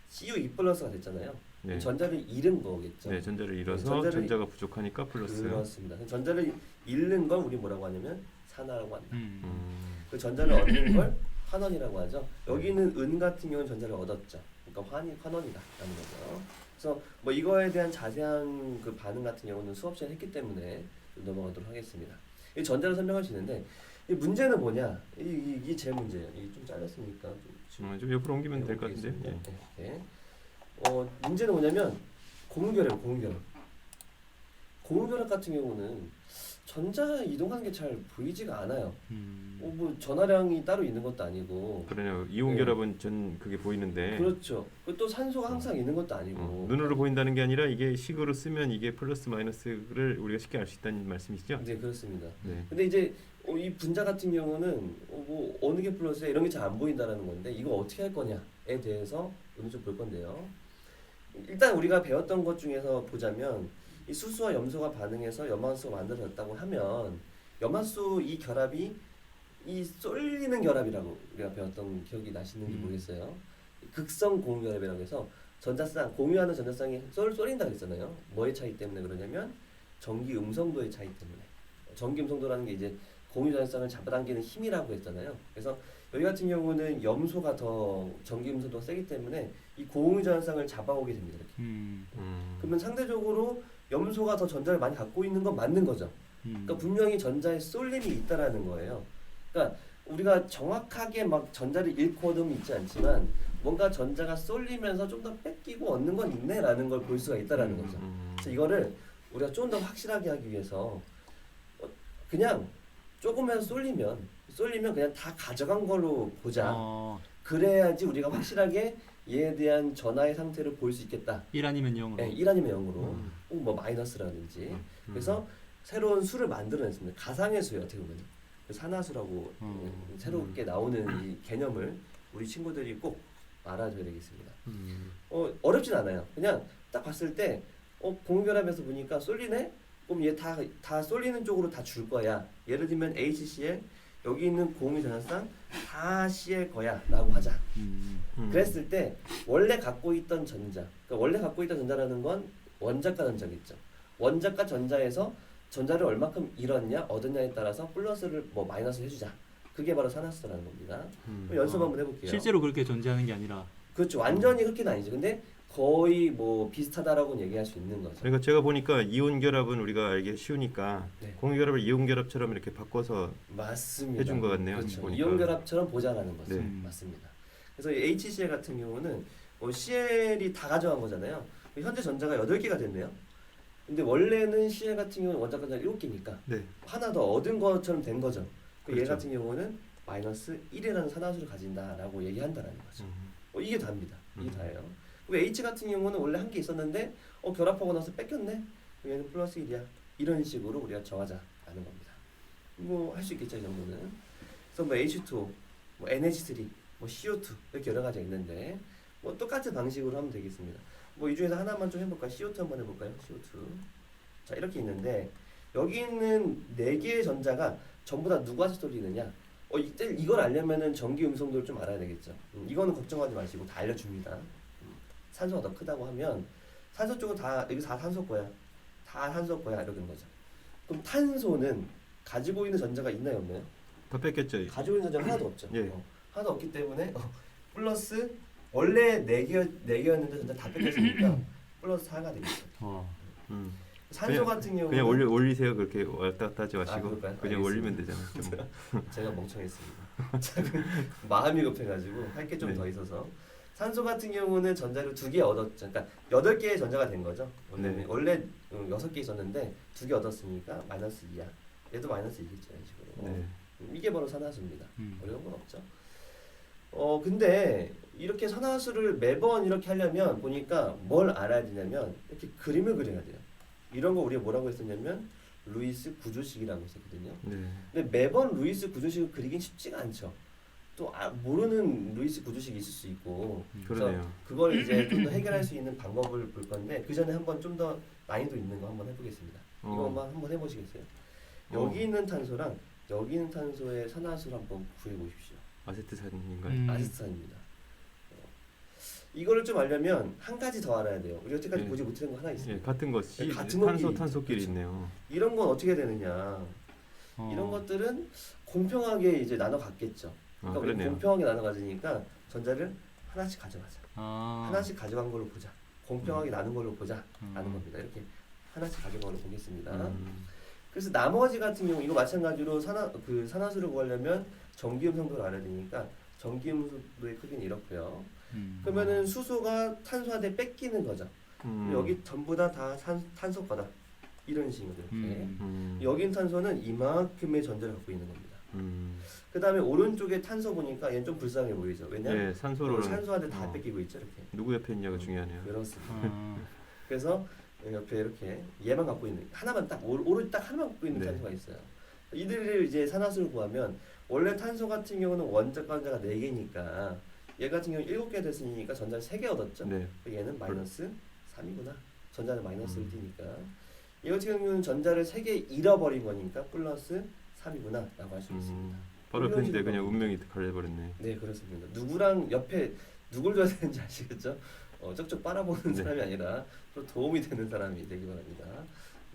Cu2+가 됐잖아요. 네. 전자를 잃은 거겠죠. 네, 전자를 잃어서 전자가 부족하니까 플러스. 그렇습니다. 전자를 잃는 걸 우리 뭐라고 하냐면 산화라고 합니다. 그 전자를 얻는 걸 환원이라고 하죠. 여기는 은 같은 경우는 전자를 얻었죠. 그러니까 환원이다라는 거죠. 그래서 뭐 이거에 대한 자세한 그 반응 같은 경우는 수업 시간에 했기 때문에 넘어가도록 하겠습니다. 이 전자를 설명할 수 있는데 이 문제는 뭐냐? 이게 제 문제예요. 이게 좀 잘렸으니까 좀 옆으로 옮기면 될 것 같은데. 네. 문제는 뭐냐면 고무결합. 고무결합 같은 경우는 전자 이동하는 게 잘 보이지가 않아요. 뭐 전하량이 따로 있는 것도 아니고. 그러네요. 이온 결합은 그게 보이는데. 그렇죠. 또 산소가 항상 있는 것도 아니고. 눈으로 보인다는 게 아니라 이게 식으로 쓰면 이게 플러스 마이너스를 우리가 쉽게 알 수 있다는 말씀이시죠? 네, 그렇습니다. 네. 근데 이제 이 분자 같은 경우는 뭐 어느 게 플러스야 이런 게 잘 안 보인다라는 건데 이거 어떻게 할 거냐에 대해서 오늘 좀 볼 건데요. 일단 우리가 배웠던 것 중에서 보자면 이 수소와 염소가 반응해서 염화수가 만들어졌다고 하면 염화수 이 결합이 이 쏠리는 결합이라고 우리가 배웠던 기억이 나시는지 모르겠어요. 극성 공유결합이라고 해서 전자쌍, 공유하는 전자쌍이 쏠린다 그랬잖아요. 뭐의 차이 때문에 그러냐면 전기 음성도의 차이 때문에. 전기 음성도라는 게 이제 공유 전자쌍을 잡아당기는 힘이라고 했잖아요. 그래서 여기 같은 경우는 염소가 더 전기 음성도 세기 때문에 이 고응의 전압상을 잡아오게 됩니다. 이렇게. 그러면 상대적으로 염소가 더 전자를 많이 갖고 있는 건 맞는 거죠. 그러니까 분명히 전자에 쏠림이 있다라는 거예요. 그러니까 우리가 정확하게 막 전자를 잃고 얻음이 있지 않지만 뭔가 전자가 쏠리면서 좀 더 뺏기고 얻는 건 있네라는 걸 볼 수가 있다라는 거죠. 그래서 이거를 우리가 좀 더 확실하게 하기 위해서 그냥 조금이라도 쏠리면 그냥 다 가져간 걸로 보자. 그래야지 우리가 확실하게 얘에 대한 전하의 상태를 볼 수 있겠다. 1 아니면 0으로. 네, 1 아니면 0으로. 뭐 마이너스라든지. 그래서 새로운 수를 만들어냈습니다. 가상의 수예요, 어떻게 보면. 산화수라고 새롭게 나오는 이 개념을 우리 친구들이 꼭 알아줘야 되겠습니다. 어렵진 않아요. 그냥 딱 봤을 때 공결합에서 보니까 쏠리네? 그럼 얘 다 쏠리는 쪽으로 다 줄 거야. 예를 들면 HCl 여기 있는 공유 전압상 다 CL 거야 라고 하자. 그랬을 때 원래 갖고 있던 전자, 그러니까 원래 갖고 있던 전자라는 건 원자과 전자겠죠. 원자과 전자에서 전자를 얼마큼 잃었냐 얻었냐에 따라서 플러스를 뭐 마이너스 해주자. 그게 바로 산화수라는 겁니다. 연습 한번 해볼게요. 실제로 그렇게 존재하는 게 아니라. 그렇죠. 완전히 그렇게는 아니죠. 근데 거의 뭐 비슷하다라고 얘기할 수 있는 거죠. 그러니까 제가 보니까 이온 결합은 우리가 알기 쉬우니까 네. 공유 결합을 이온 결합처럼 이렇게 바꿔서 맞습니다. 해준 것 같네요. 그렇죠. 보니까. 이온 결합처럼 보자라는 거죠. 네. 맞습니다. 그래서 이 HCl 같은 경우는 CL이 다 가져간 거잖아요. 현재 전자가 8개가 됐네요. 근데 원래는 CL 같은 경우는 원자 전자가 7개니까 네. 하나 더 얻은 것처럼 된 거죠. 그렇죠. 얘 같은 경우는 마이너스 1이라는 산화수를 가진다라고 얘기한다는 거죠. 이게 답니다. 이게 다예요. 그럼 H 같은 경우는 원래 한 개 있었는데 결합하고 나서 뺏겼네. 얘는 플러스 1이야. 이런 식으로 우리가 정하자라는 겁니다. 뭐 할 수 있겠죠, 이 정도는. 그래서 뭐 H2, 뭐 NH3, 뭐 CO2 이렇게 여러 가지가 있는데 뭐 똑같은 방식으로 하면 되겠습니다. 뭐 이 중에서 하나만 좀 해볼까요? CO2 한번 해볼까요? CO2. 자, 이렇게 있는데 여기 있는 4개의 전자가 전부 다 누구한테 쏠리느냐? 이걸 알려면은 전기 음성도를 좀 알아야 되겠죠. 이거는 걱정하지 마시고 다 알려줍니다. 산소가 더 크다고 하면 산소 쪽은 여기 다 산소 거야. 다 산소 거야 이러는 거죠. 그럼 탄소는 가지고 있는 전자가 있나요, 없나요? 다 뺏겼죠. 가지고 있는 전자가 하나도 없죠. 예. 하나도 없기 때문에 플러스 원래 4개였는데 전자 다 뺏겼으니까 플러스 4가 되겠죠. 산소 같은 경우는 그냥 올리세요. 그렇게 왔다 갔다 하지 마시고 그럴까요? 그냥 알겠습니다. 올리면 되잖아요. 제가 멍청했습니다. 마음이 급해가지고 할 게 좀 더 있어서 산소 같은 경우는 전자를 2개 얻었죠. 그러니까 8개의 전자가 된 거죠. 네. 원래 6개 있었는데 2개 얻었으니까 마이너스 2야. 얘도 마이너스 2겠죠. 이런 식으로. 네. 이게 바로 산화수입니다. 어려운 건 없죠. 근데 이렇게 산화수를 매번 이렇게 하려면 보니까 뭘 알아야 되냐면 이렇게 그림을 그려야 돼요. 이런 거 우리가 뭐라고 했었냐면 루이스 구조식이라고 했었거든요. 네. 근데 매번 루이스 구조식을 그리긴 쉽지가 않죠. 또 모르는 루이스 구조식이 있을 수 있고 그러네요. 그걸 이제 좀 더 해결할 수 있는 방법을 볼 건데 그 전에 한번 좀 더 난이도 있는 거 한번 해보겠습니다. 이것만 한번 해보시겠어요? 여기 있는 탄소랑 여기 있는 탄소의 산화수를 한번 구해보십시오. 아세트산인가요? 아세트산입니다. 이거를 좀 알려면 한 가지 더 알아야 돼요. 우리 여태까지 네. 보지 못한 거 하나 있어요. 예, 같은 것이 같은 것끼리 탄소끼리 그렇죠. 있네요. 이런 건 어떻게 되느냐? 이런 것들은 공평하게 이제 나눠 갖겠죠. 그러니까 우리 그러네요. 공평하게 나눠 가지니까 전자를 하나씩 가져가자. 하나씩 가져간 걸로 보자. 공평하게 나눈 걸로 보자. 라는 겁니다. 이렇게 하나씩 가져간 걸로 보겠습니다. 그래서 나머지 같은 경우 이거 마찬가지로 산화수를 구하려면 전기음성도를 알아야 되니까 전기음성도의 크기는 이렇고요. 그러면은 수소가 탄소한테 뺏기는 거죠. 여기 전부 다 탄소 거다. 이런 식으로 이렇게. 여긴 탄소는 이만큼의 전자를 갖고 있는 겁니다. 그 다음에 오른쪽에 탄소 보니까 얘는 좀 불쌍해 보이죠. 왜냐면 산소한테 다 뺏기고 있죠. 이렇게. 누구 옆에 있냐가 중요하네요. 그렇습니다. 그래서 옆에 이렇게 얘만 갖고 있는 하나만 딱 오른 딱 하나만 갖고 있는 네. 탄소가 있어요. 이들을 이제 산화수를 구하면 원래 탄소 같은 경우는 원자과 전자가 4개니까 얘 같은 경우 7개 됐으니까 전자를 3개 얻었죠. 네. 얘는 마이너스 3이구나. 전자는 마이너스를 띄니까 얘 같은 경우는 전자를 3개 잃어버린 거니까 플러스 3이구나 라고 할 수 있습니다. 바로 옆인데 그냥 운명이 갈려버렸네. 네, 그렇습니다. 누구랑 옆에 누굴 둬야 되는지 아시겠죠? 쪽쪽 빨아보는 네. 사람이 아니라 또 도움이 되는 사람이 되기 바랍니다.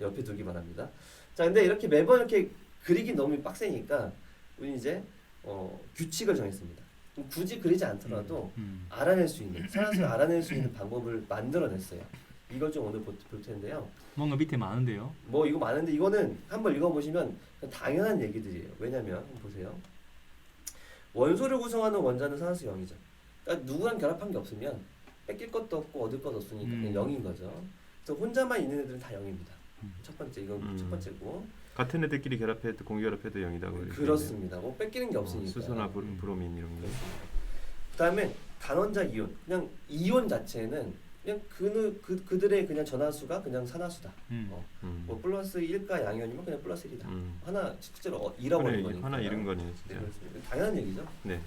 옆에 두기 바랍니다. 자, 근데 이렇게 매번 이렇게 그리기 너무 빡세니까 우리 이제 규칙을 정했습니다. 굳이 그러지 않더라도 알아낼 수 있는 산화수를 알아낼 수 있는 방법을 만들어냈어요. 이걸 좀 오늘 볼 텐데요. 뭔가 밑에 많은데요. 뭐 이거 많은데 이거는 한번 읽어보시면 당연한 얘기들이에요. 왜냐면 한번 보세요. 원소를 구성하는 원자는 산화수 0이죠. 그러니까 누구랑 결합한 게 없으면 뺏길 것도 없고 얻을 것도 없으니까 그냥 0인 거죠. 그래서 혼자만 있는 애들은 다 0입니다. 첫 번째 이건 첫 번째고. 같은 애들끼리 결합해도 공유 결합해도 0이다고. 그렇습니다. 뭐 뺏기는 게 없으니까. 수소나 브로민 이런 거. 그다음에 단원자 이온, 그냥 이온 자체는 그냥 그들의 그냥 전하수가 그냥 산화수다. 뭐 플러스 1가 양이온이면 그냥 플러스 1이다. 하나 실제로 잃어버린 거니까. 하나 잃은 거네요, 진짜. 네, 당연한 얘기죠. 네.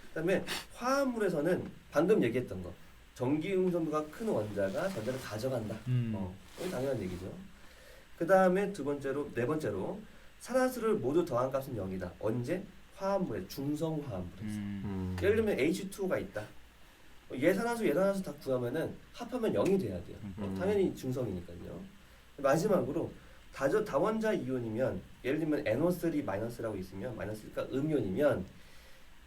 그다음에 화합물에서는 방금 얘기했던 거 전기 응전도가 큰 원자가 전자를 가져간다. 이건 당연한 얘기죠. 그다음에 네 번째로 산화수를 모두 더한 값은 0이다. 언제? 화합물에 중성 화합물에서. 예를 들면 H2O가 있다. 예산화수 다 구하면은 합하면 0이 돼야 돼요. 당연히 중성이니까요. 마지막으로 다원자 이온이면 예를 들면 NO3-라고 있으면 마이너스가 음이온이면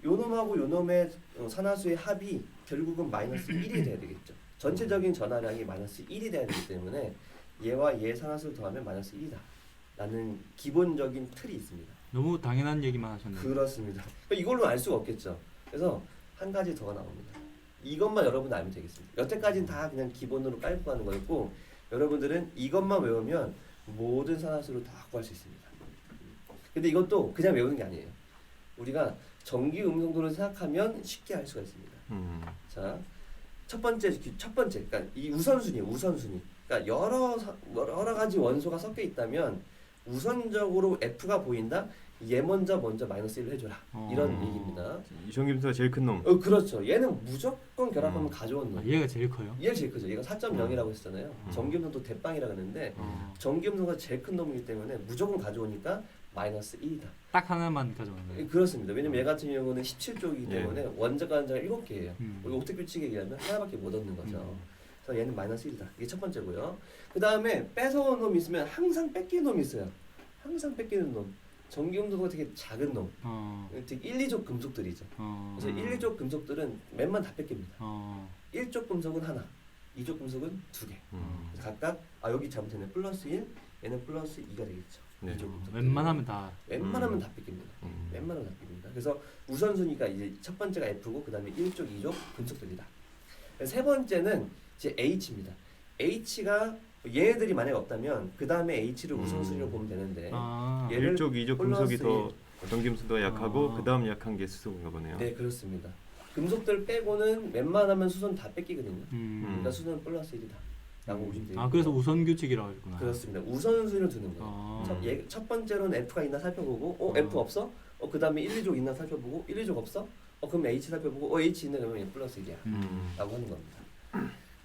요놈하고 요놈의 산화수의 합이 결국은 마이너스 1이 돼야 되겠죠. 전체적인 전하량이 마이너스 1이 돼야 되기 때문에 얘와 얘 산화수를 더하면 마이너스 1이다 라는 기본적인 틀이 있습니다. 너무 당연한 얘기만 하셨네요. 그렇습니다. 이걸로 알 수가 없겠죠. 그래서 한 가지 더 나옵니다. 이것만 여러분 알면 되겠습니다. 여태까지는 다 그냥 기본으로 깔고 가는 거였고 여러분들은 이것만 외우면 모든 산화수를 다 구할 수 있습니다. 근데 이것도 그냥 외우는 게 아니에요. 우리가 전기 음성도를 생각하면 쉽게 알 수가 있습니다. 자, 첫 번째, 그러니까 이 우선순위. 그러니까 여러 가지 원소가 섞여 있다면 우선적으로 F가 보인다. 얘 먼저 마이너스 1을 해줘라. 이런 얘기입니다. 이성김수가 제일 큰 놈. 그렇죠. 얘는 무조건 결합하면 가져온 놈. 얘가 제일 커요? 얘가 제일 크죠. 얘가 4.0이라고 했잖아요. 전기음성도 대빵이라고 했는데 전기음성가 제일 큰 놈이기 때문에 무조건 가져오니까 마이너스 1이다. 딱 하나만 가져오는 거예요? 그렇습니다. 왜냐면 얘 같은 경우는 17쪽이기 때문에 원자가 7개예요. 우리 옥텟 규칙에 의하면 하나밖에 못 얻는 거죠. 그래서 얘는 마이너스 1이다. 이게 첫 번째고요. 그 다음에 뺏어온 놈이 있으면 항상 뺏기는 놈이 있어요. 항상 뺏기는 놈. 전기음도가 되게 작은 놈. 되게 1, 2족 금속들이죠. 그래서 1, 2족 금속들은 맨만 다 뺏깁니다. 1족 금속은 하나, 2족 금속은 2개. 각각 여기 잘못했네. 플러스 1, 얘는 플러스 2가 되겠죠. 네. 웬만하면 다 웬만하면 다 뺏깁니다. 웬만하면 다 뺏깁니다. 그래서 우선순위가 이제 첫 번째가 F고 그 다음에 1족, 2족 금속들이다. 세 번째는 이제 H입니다. H가 얘네들이 만약 없다면 그 다음에 H를 우선순위로 보면 되는데 얘를 1족, 2족 금속이 더 전기음성도가 약하고 그 다음 약한 게 수소인가 보네요. 네, 그렇습니다. 금속들 빼고는 웬만하면 수소는 다 뺏기거든요. 그러니까 수소는 플러스 1이다. 라고 보시면 돼요. 그래서 우선 규칙이라고 했구나. 그렇습니다. 우선순위로 두는 거예요. 첫 번째로는 F가 있나 살펴보고 F 없어? 그 다음에 1, 2족 있나 살펴보고 1, 2족 없어? 그럼 H 살펴보고 H 있네 그러면 얘 플러스 1이야. 라고 하는 겁니다.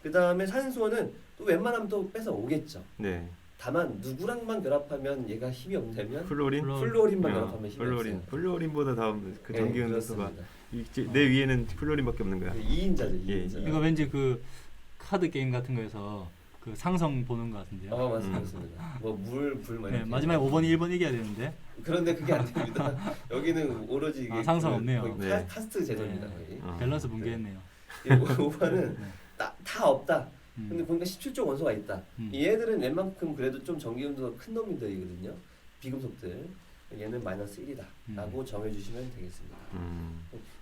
그 다음에 산소는 또 웬만하면 또 뺏어 오겠죠. 네. 다만 누구랑만 결합하면 얘가 힘이 없냐면 플로린만 결합하면 힘이 없어요. 플로린보다 다음 그 전기음성도가 네, 내 위에는 플로린밖에 없는 거야. 2인자죠. 2인자. 이거 왠지 그 카드 게임 같은 거에서 그 상성 보는 것 같은데요. 맞습니다. 뭐 불 뭐 네, 마지막에 5번, 1번 이겨야 되는데. 그런데 그게 안 됩니다. 여기는 오로지 상성 없네요. 거의 카스트 제도입니다. 거의. 밸런스 붕괴했네요. 5번은 다 없다. 근데 보니까 17족 원소가 있다. 얘들은 웬만큼 그래도 좀 전기음도가 큰 놈들이거든요. 비금속들. 얘는 마이너스 1이다 라고 정해주시면 되겠습니다.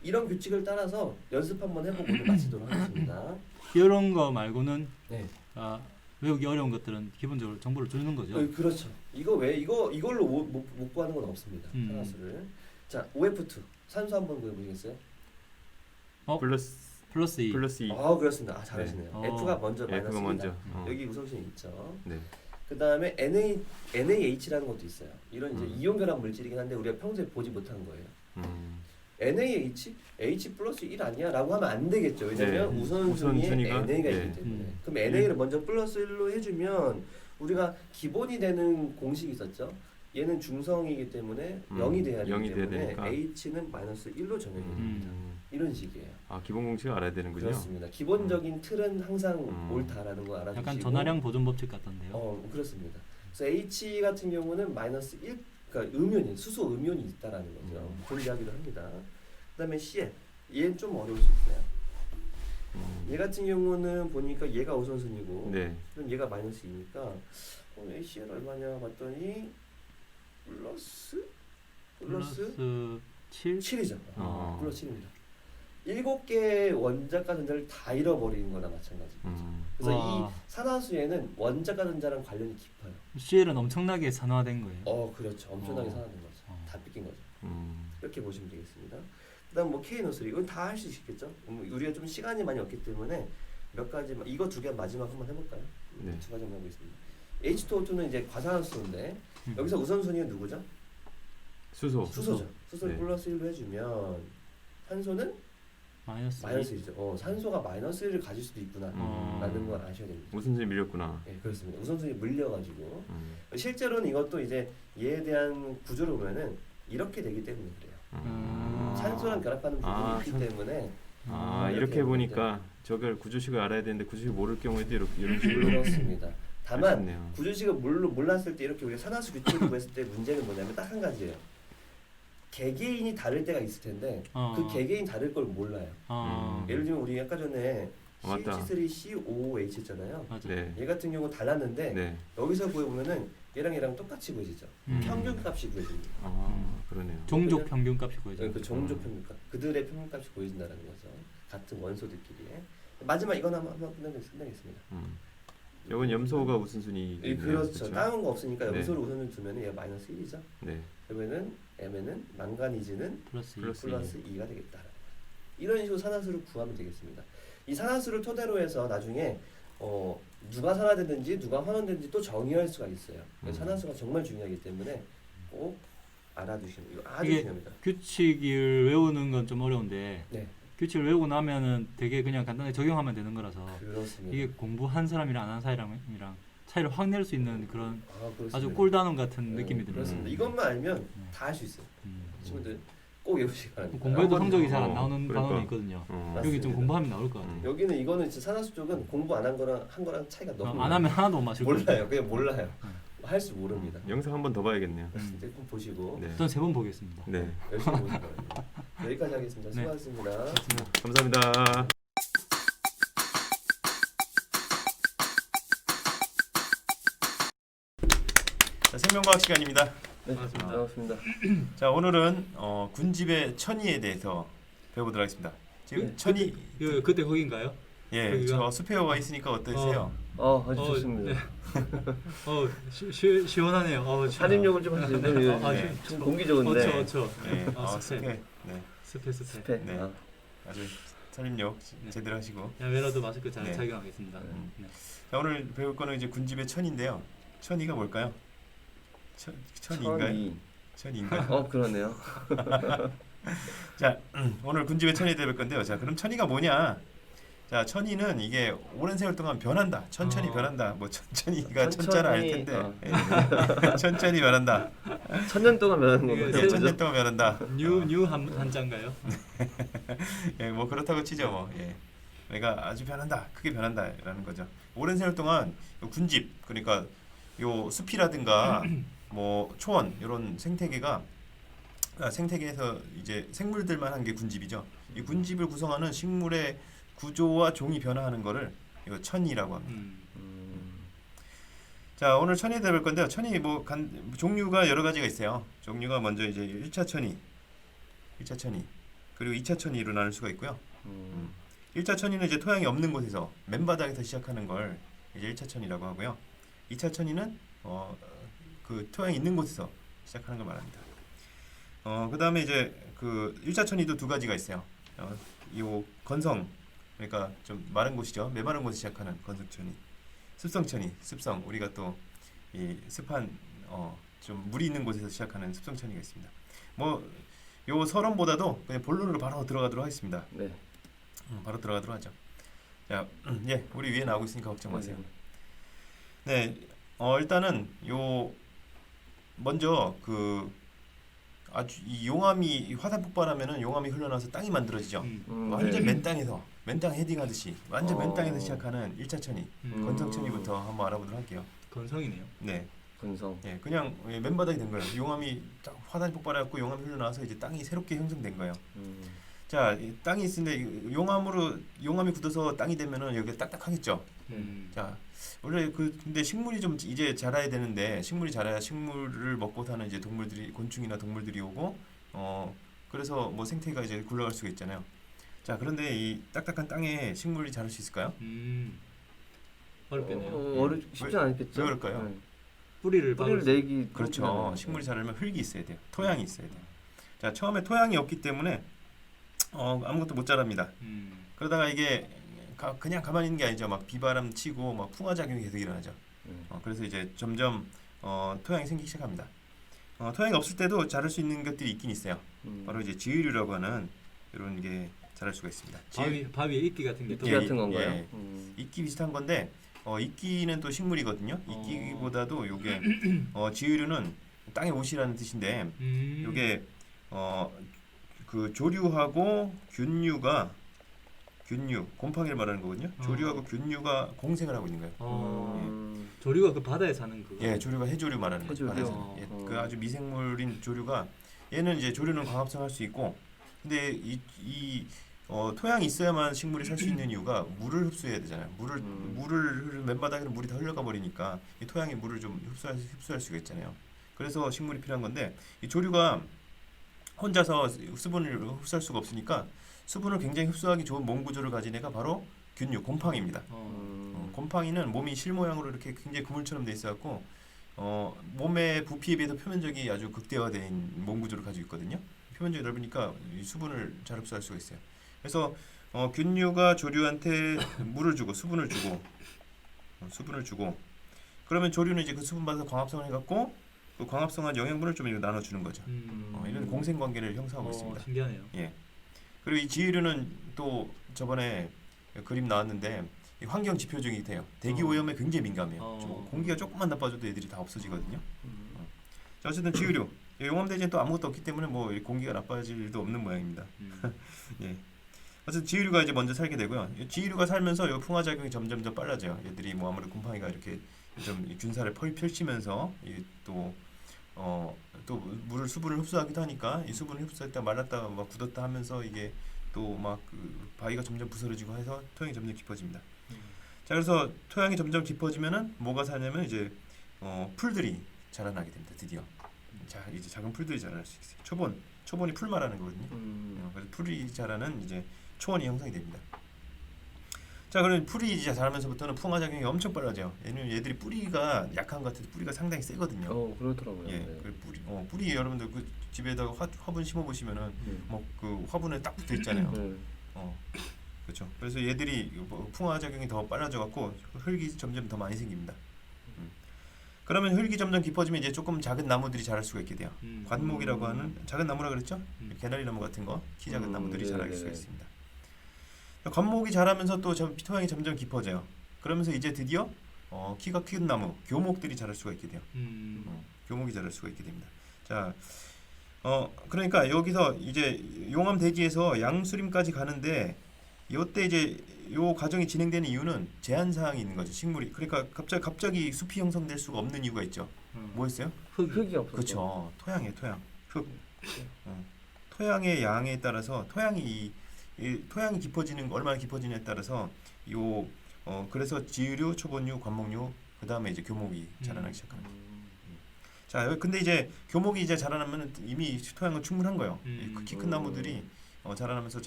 이런 규칙을 따라서 연습 한번 해보고 오늘 마치도록 하겠습니다. 이런 거 말고는 네. 외우기 어려운 것들은 기본적으로 정보를 주는 거죠. 그렇죠. 이걸로 못 구하는 건 없습니다. 산화수를. 자, OF2 산소 한번 구해보시겠어요? 플러스 2. 그렇습니다. 잘하시네요. 네. F가 먼저 마이너스 1이다. 여기 우선순위 있죠. 네. 그 다음에 NaH라는 것도 있어요. 이런 이제 이온 결합 물질이긴 한데 우리가 평소에 보지 못하는 거예요. NaH? H 플러스 1 아니야? 라고 하면 안 되겠죠. 왜냐면 우선순위에 NA가 있기 때문에. 그럼 NA를 먼저 플러스 1로 해주면 우리가 기본이 되는 공식이 있었죠. 얘는 중성이기 때문에 0이 돼야 되기 때문에 H는 마이너스 1로 정해야 됩니다. 이런 식이에요. 기본 공식을 알아야 되는군요. 그렇습니다. 기본적인 틀은 항상 옳다라는 거 알아주시고. 약간 전하량 보존 법칙 같던데요. 그렇습니다. 그래서 H 같은 경우는 마이너스 1 그러니까 음연이 수소 음연이 있다라는 거죠. 그런 이야기를 합니다. 그다음에 CL 얘는 좀 어려울 수 있어요. 얘 같은 경우는 보니까 얘가 우선순위고 네. 그럼 얘가 마이너스 2니까 CL 얼마냐 봤더니 플러스 7? 7이죠. 아. 플러스 7입니다. 7개의 원자과 전자를 다 잃어버리는 거나 마찬가지죠. 그래서 와. 이 산화수에는 원자과 전자랑 관련이 깊어요. CL은 엄청나게 산화된 거예요. 그렇죠. 엄청나게 산화된 거죠. 다 뺏긴 거죠. 이렇게 보시면 되겠습니다. 그다음 뭐 KNO3 이건 다 할 수 있겠죠. 우리가 좀 시간이 많이 없기 때문에 몇 가지 이거 두 개 마지막 한번 해볼까요? 네. 두 가지 한번 해보겠습니다. H2O2는 이제 과산화수소인데 여기서 우선순위는 누구죠? 수소죠. 수소를 네. 플러스 1로 해주면 산소는 마이너스 1이죠. 산소가 마이너스 1을 가질 수도 있구나 라는 걸 아셔야 됩니다. 우선순위 밀렸구나. 네, 그렇습니다. 우선순위 물려가지고 실제로는 이것도 이제 얘에 대한 구조를 보면은 이렇게 되기 때문에 그래요. 산소랑 결합하는 부분이 있기 때문에 이렇게 보니까 저걸 구조식을 알아야 되는데 구조식 모를 경우에도 이런 식으로 그렇습니다. 다만 그렇네요. 구조식을 몰랐을 때 이렇게 우리가 산화수 규칙을 구했을 때 문제는 뭐냐면 딱 한 가지예요. 개개인이 다를 때가 있을 텐데 그 개개인 다를 걸 몰라요. 예를 들면 우리 아까 전에 맞다. CH3COOH 했잖아요. 네. 얘 같은 경우 달랐는데 네. 여기서 구해보면은 얘랑 똑같이 구해지죠. 평균값이 구해집니다. 그러네요. 종족 평균값이 구해져. 그 종족 평균값, 그들의 평균값이 보여진다는 거죠. 같은 원소들끼리의. 마지막 이건 한번 끝내겠습니다. 이건 염소가 우선순위. 그렇죠. 다른 거 없으니까 네. 염소를 우선순위 두면 얘가 마이너스 1이죠. 네. 그러면은 M에는 망가니즈는 플러스 2. 플러스 2가 되겠다. 이런 식으로 산화수를 구하면 되겠습니다. 이 산화수를 토대로 해서 나중에 누가 산화됐는지 누가 환원됐는지 또 정의할 수가 있어요. 그래서 산화수가 정말 중요하기 때문에 꼭 알아두시면 이거 아주 이게 중요합니다. 규칙을 외우는 건 좀 어려운데 네, 규칙을 외우고 나면은 되게 그냥 간단하게 적용하면 되는 거라서 그렇습니다. 이게 공부한 사람이랑 안 한 사람이랑 차이를 확 낼 수 있는 그런 그렇습니다. 아주 꿀단원 같은 느낌이 들어요. 그렇습니다. 이것만 알면 다 할 수 있어요. 친구들 꼭 외우시기 바랍니다. 공부해도 성적이 잘 안 나오는 그러니까. 단원이 있거든요. 여기 맞습니다. 좀 공부하면 나올 것 같아요. 여기는 이거는 진짜 산화수 쪽은 공부 안 한 거랑 한 거랑 차이가 너무 안 하면 하나도 못 맞출 거예요. 몰라요. 그냥 몰라요. 할 줄 모릅니다. 영상 한 번 더 봐야겠네요. 진짜 꼭 보시고 네. 전 3번 보겠습니다. 네. 열심히 보시기 바랍니다. 여기까지 하겠습니다. 네. 수고하셨습니다. 감사합니다. 자, 생명과학 시간입니다. 네, 반갑습니다. 자, 오늘은 군집의 천이에 대해서 배워보도록 하겠습니다. 지금 네. 천이 그때 거긴가요? 예, 거기가? 저 숲에와 있으니까 어떠세요? 아주 어, 좋습니다. 시원하네요. 산림욕을 좀 하시는데 좀 공기 좋은데. 어쵸. 네, 습해. 숲에. 네, 습해. 네. 아주 산림욕 네. 제대로 하시고. 야외라도 마스크 잘 네. 착용하겠습니다. 네. 자, 오늘 배울 거는 이제 군집의 천인데요. 천이가 뭘까요? 천인가요? 천인가요? 그러네요. 자, 오늘 군집의 천이 배울 건데요. 자, 그럼 천이가 뭐냐? 자, 천이는 이게 오랜 세월 동안 변한다. 천천히 변한다. 뭐 천천히가 천자는 알 텐데. 천천히 변한다. 1000년 동안 변하는 이게 건가요? 예, 천년 동안 변한다. 뉴 한자인가요? 예, 뭐 그렇다고 치죠. 뭐. 예. 내가 아주 변한다. 크게 변한다라는 거죠. 오랜 세월 동안 요 군집, 그러니까 요 숲이라든가 뭐 초원 이런 생태계가 생태계에서 이제 생물들만 한 게 군집이죠. 이 군집을 구성하는 식물의 구조와 종이 변화하는 거를 이거 천이라고 합니다. 자, 오늘 천이 배울 건데요. 천이 뭐 종류가 여러 가지가 있어요. 종류가 먼저 이제 1차 천이, 그리고 2차 천이로 나눌 수가 있고요. 1차 천이는 이제 토양이 없는 곳에서 맨바닥에서 시작하는 걸 이제 1차 천이라고 하고요. 2차 천이는 그 토양이 있는 곳에서 시작하는 걸 말합니다. 그다음에 이제 그 1차 천이도 두 가지가 있어요. 요 건성, 그러니까 좀 마른 곳이죠. 메마른 곳에 시작하는 건성천이, 습성천이, 습성, 우리가 또 이 습한 좀 물이 있는 곳에서 시작하는 습성천이가 있습니다. 뭐 요 서론보다도 그냥 본론으로 바로 들어가도록 하겠습니다. 네. 바로 들어가도록 하죠. 자, 예, 우리 위에 나오고 있으니까 걱정 마세요. 네, 일단은 요 먼저 그 아주 이 용암이 화산 폭발하면은 용암이 흘러나와서 땅이 만들어지죠. 완전 맨 땅에서 맨땅 헤딩하듯이 완전 맨 땅에서 시작하는 1차 천이 건성천이부터 한번 알아보도록 할게요. 건성이네요. 네, 분성. 예, 그냥 맨바닥이 된 거예요. 용암이 딱 화산이 폭발해갖고 용암이 흘러나와서 이제 땅이 새롭게 형성된 거예요. 자, 이 땅이 있는데 용암이 굳어서 땅이 되면은 여기가 딱딱하겠죠. 자, 원래 근데 식물이 좀 이제 자라야 되는데 식물이 자라야 식물을 먹고 사는 이제 동물들이 곤충이나 동물들이 오고 그래서 뭐 생태계가 이제 굴러갈 수가 있잖아요. 자, 그런데 이 딱딱한 땅에 식물이 자랄 수 있을까요? 어렵겠네요. 쉽지 않겠죠. 왜 그럴까요? 네. 뿌리를 내기 그렇죠. 식물이 자라려면 흙이 있어야 돼요. 토양이 있어야 돼요. 자, 처음에 토양이 없기 때문에 아무것도 못 자랍니다. 그러다가 이게 그냥 가만히 있는 게 아니죠. 막 비바람 치고 막 풍화작용이 계속 일어나죠. 그래서 이제 점점 토양이 생기기 시작합니다. 토양이 없을 때도 자랄 수 있는 것들이 있긴 있어요. 바로 이제 지유류라고 하는 이런 게 자랄 수가 있습니다. 바위에 이끼 같은 게 이끼 같은 건가요? 예. 이끼 비슷한 건데 이끼는 또 식물이거든요. 이끼보다도 요게 지유류는 땅의 옷이라는 뜻인데 요게 그 조류하고 균류 곰팡이를 말하는 거거든요. 조류하고 균류가 공생을 하고 있는 거예요. 조류가 그 바다에 사는 그거. 예, 조류가 해조류 말하는 거죠. 바다에서. 예, 그 아주 미생물인 조류가 얘는 이제 조류는 광합성할 수 있고, 근데 토양이 있어야만 식물이 살 수 있는 이유가 물을 흡수해야 되잖아요. 물을 맨바닥에는 물이 다 흘러가 버리니까 이 토양에 물을 좀 흡수할 수가 있잖아요. 그래서 식물이 필요한 건데 이 조류가 혼자서 수분을 흡수할 수가 없으니까 수분을 굉장히 흡수하기 좋은 몸 구조를 가진 애가 바로 곰팡이입니다. 곰팡이는 몸이 실 모양으로 이렇게 굉장히 그물처럼 돼 있어갖고 몸의 부피에 비해서 표면적이 아주 극대화된 몸 구조를 가지고 있거든요. 표면적이 넓으니까 이 수분을 잘 흡수할 수가 있어요. 그래서 균류가 조류한테 물을 주고 수분을 주고 그러면 조류는 이제 그 수분 받아서 광합성을 해갖고 그 광합성한 영양분을 좀 나눠주는 거죠. 이런 공생 관계를 형성하고 있습니다. 신기하네요. 예. 그리고 이 지유류는 또 저번에 그림 나왔는데 환경 지표적이 돼요. 대기 오염에 굉장히 민감해요. 공기가 조금만 나빠져도 애들이 다 없어지거든요. 자, 어쨌든 지유류 용암대지는 또 아무것도 없기 때문에 뭐 공기가 나빠질 일도 없는 모양입니다. 예. 어쨌든 지유류가 이제 먼저 살게 되고요. 지유류가 살면서 이 풍화작용이 점점 더 빨라져요. 얘들이 뭐 아무래도 곰팡이가 이렇게 좀 균사를 펼치면서 또 물을 수분을 흡수하기도 하니까 이 수분을 흡수했다 말랐다 막 굳었다 하면서 이게 또 막 바위가 점점 부스러지고 해서 토양이 점점 깊어집니다. 자, 그래서 토양이 점점 깊어지면은 뭐가 사냐면 이제 풀들이 자라나게 됩니다. 드디어. 자, 이제 작은 풀들이 자랄 수 있어요. 초본이 풀 말하는 거거든요. 그래서 풀이 자라는 이제 초원이 형성이 됩니다. 자, 그럼 풀이 이제 자라면서부터는 풍화작용이 엄청 빨라져요. 얘들이 뿌리가 약한 것 같아도 뿌리가 상당히 세거든요. 그렇더라고요. 예, 네. 그 뿌리 여러분들 그 집에다가 화분 심어 보시면은 뭐 그 화분에 딱 붙어 있잖아요. 그렇죠. 그래서 얘들이 풍화작용이 더 빨라져 갖고 흙이 점점 더 많이 생깁니다. 그러면 흙이 점점 깊어지면 이제 조금 작은 나무들이 자랄 수가 있게 돼요. 관목이라고 하는 작은 나무라 그랬죠? 개나리 나무 같은 거, 키 작은 나무들이 자랄 수가 있습니다. 관목이 자라면서 또 토양이 점점 깊어져요. 그러면서 이제 드디어 키가 큰 나무, 교목들이 자랄 수가 있게 돼요. 교목이 자랄 수가 있게 됩니다. 자, 그러니까 여기서 이제 용암 대지에서 양수림까지 가는데 이때 이제 요 과정이 진행되는 이유는 제한 사항이 있는 거죠. 식물이 그러니까 갑자기 숲이 형성될 수가 없는 이유가 있죠. 뭐였어요? 흙이 없어서. 그렇죠. 토양. 흙. 토양의 양에 따라서 토양이 깊어지는 얼마나 깊어지냐에 따라서 그래서 지유류, 초본류, 관목류 그다음에 이제 교목이 자라나기 시작합니다. 자, 근데 이제 교목이 이제 자라나면 이미 토양은 충분한 거예요. 키 큰 나무들이 자라나면서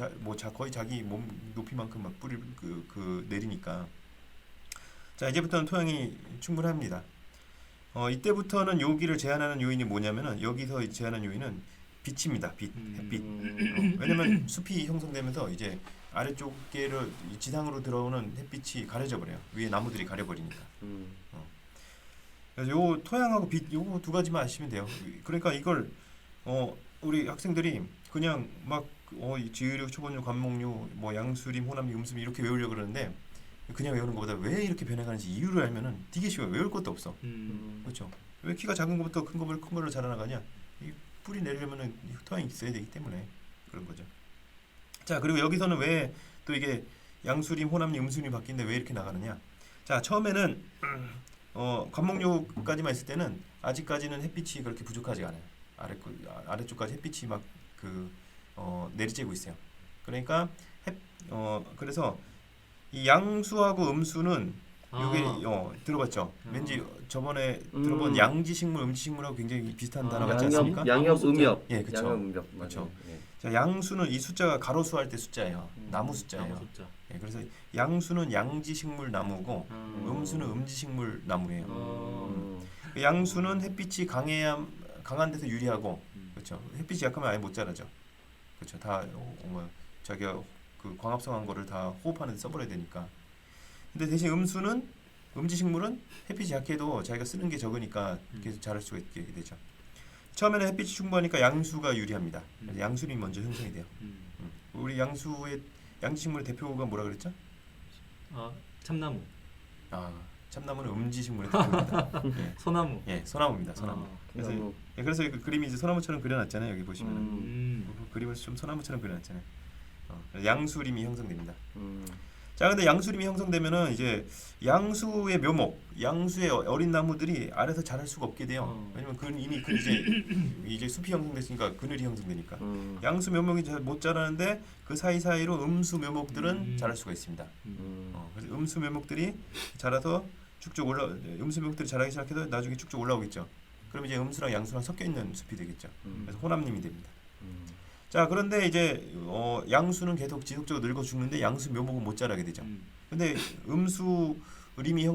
거의 자기 몸 높이만큼 막 뿌리를 내리니까. 자, 이제부터는 토양이 충분합니다. 이때부터는 여기를 제한하는 요인이 뭐냐면은 여기서 제한하는 요인은 빛입니다. 햇빛. 왜냐면 숲이 형성되면서 이제 아래쪽에를 지상으로 들어오는 햇빛이 가려져 버려요. 위에 나무들이 가려버리니까. 그래서 요 토양하고 빛 요거 두 가지만 아시면 돼요. 그러니까 이걸 우리 학생들이 그냥 막 지유류, 초본류, 관목류, 뭐 양수림, 호남류, 음수림 이렇게 외우려고 그러는데 그냥 외우는 것보다 왜 이렇게 변해가는지 이유를 알면은 되게 쉬워요. 외울 것도 없어. 그렇죠? 왜 키가 작은 것부터 큰 걸로 자라나가냐? 이 뿌리 내리려면은 토양이 있어야 되기 때문에 그런 거죠. 자, 그리고 여기서는 왜 또 이게 양수림, 호남류, 음수림이 바뀌는데 왜 이렇게 나가느냐? 자, 처음에는 관목류까지만 있을 때는 아직까지는 햇빛이 그렇게 부족하지 않아요. 아래쪽까지 햇빛이 막 내리쬐고 있어요. 그러니까 그래서 이 양수하고 음수는 요게 들어봤죠? 왠지 저번에 들어본 양지식물, 음지식물하고 굉장히 비슷한 단어 같지 않습니까? 양엽, 음엽. 예, 그렇죠. 양엽, 음엽. 그렇죠. 예. 자, 양수는 이 숫자가 가로수 할 때 숫자예요. 나무 숫자예요. 나무 숫자. 예, 그래서 양수는 양지식물 나무고 음수는 음지식물 나무예요. 그 양수는 햇빛이 강한 데서 유리하고, 그렇죠. 햇빛이 약하면 아예 못 자라죠. 그렇죠. 다 자기가 그 광합성한 거를 다 호흡하는 데 써버려야 되니까. 근데 대신 음지식물은 햇빛이 약해도 자기가 쓰는 게 적으니까 계속 자랄 수가 있게 되죠. 처음에는 햇빛이 충분하니까 양수가 유리합니다. 그래서 양수림이 먼저 형성이 돼요. 우리 양수의 양지식물의 대표가 뭐라 그랬죠? 참나무. 참나무는 음지식물의 대표입니다. 예. 소나무. 예, 소나무입니다. 소나무. 그래서 그 그림이 이제 소나무처럼 그려놨잖아요. 여기 보시면은 그림을 좀 소나무처럼 그려놨잖아요. 양수림이 형성됩니다. 자, 근데 양수림이 형성되면은 이제 양수의 묘목, 양수의 어린 나무들이 아래서 자랄 수가 없게 돼요. 왜냐면 이미 이제 숲이 형성됐으니까 그늘이 형성되니까. 양수 묘목이 못 자라는데 그 사이사이로 음수 묘목들은 자랄 수가 있습니다. 그래서 음수 묘목들이 자라서 쭉쭉 음수 묘목들이 자라기 시작해서 나중에 쭉쭉 올라오겠죠. 그럼 이제 음수랑 양수랑 섞여 있는 숲이 되겠죠. 그래서 호남림이 됩니다. 자, 그런데 이제 양수는 계속 지속적으로 늙어 죽는데 양수 묘목은 못 자라게 되죠. 근데 음수림이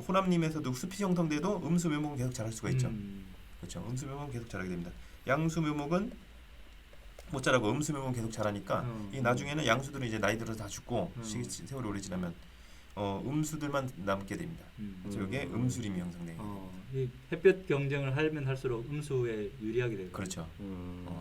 호남림에서도 숲이 형성돼도 음수 묘목은 계속 자랄 수가 있죠. 그렇죠. 음수 묘목은 계속 자라게 됩니다. 양수 묘목은 못 자라고 음수 묘목은 계속 자라니까 이 나중에는 양수들은 이제 나이 들어서 다 죽고 세월이 오래 지나면 음수들만 남게 됩니다. 그래서 이게 음수림이 형성돼요. 이 햇볕 경쟁을 하면 할수록 음수에 유리하게 되고. 그렇죠.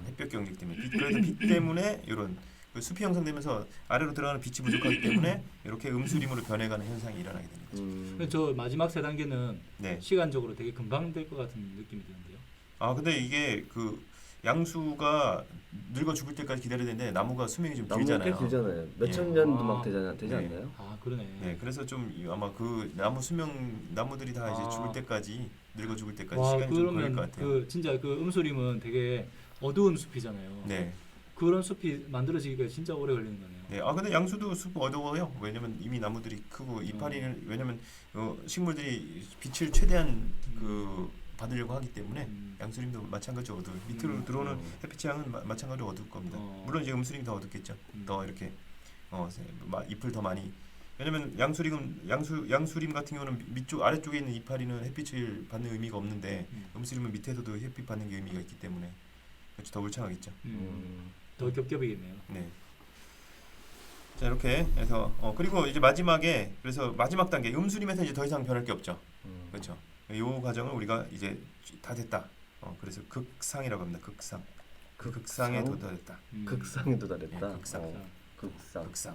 햇볕 경쟁 때문에 그래서 빛 때문에 이런 그 숲이 형성되면서 아래로 들어가는 빛이 부족하기 때문에 이렇게 음수림으로 변해가는 현상이 일어나게 되는 거죠. 저 마지막 세 단계는 네. 시간적으로 되게 금방 될 것 같은 느낌이 드는데요. 근데 이게 그 양수가 늙어 죽을 때까지 기다려야 되는데 나무가 수명이 좀 길잖아요. 꽤 길잖아요. 몇천 년도 막 되지 않나요? 그러네. 네, 그래서 좀 아마 그 나무들이 다 이제 죽을 때까지 늙어 죽을 때까지 시간이 좀 걸릴 것 같아요. 진짜 그 음수림은 되게 어두운 숲이잖아요. 네. 그런 숲이 만들어지기가 진짜 오래 걸리는 거네요. 네, 근데 양수도 숲 어두워요. 왜냐면 이미 나무들이 크고 이파리를 왜냐면 식물들이 빛을 최대한 받으려고 하기 때문에 양수림도 마찬가지로 어두워요. 밑으로 들어오는 햇빛의 양은 마찬가지로 어두울 겁니다. 물론 이제 음수림이 더 어둡겠죠. 더 이렇게 잎을 더 많이. 왜냐면 양수림 같은 경우는 아래쪽에 있는 이파리는 햇빛을 받는 의미가 없는데 음수림은 밑에서도 햇빛 받는 게 의미가 있기 때문에 그렇죠. 더 울창하겠죠. 더 겹겹이겠네요. 네. 자, 이렇게 해서 그리고 이제 마지막에 그래서 마지막 단계 음수림에서 이제 더 이상 변할 게 없죠. 그렇죠. 이 과정을 우리가 이제 다 됐다. 그래서 극상이라고 합니다. 극상. 극상에 도달했다. 극상에 도달했다. 네, 극상.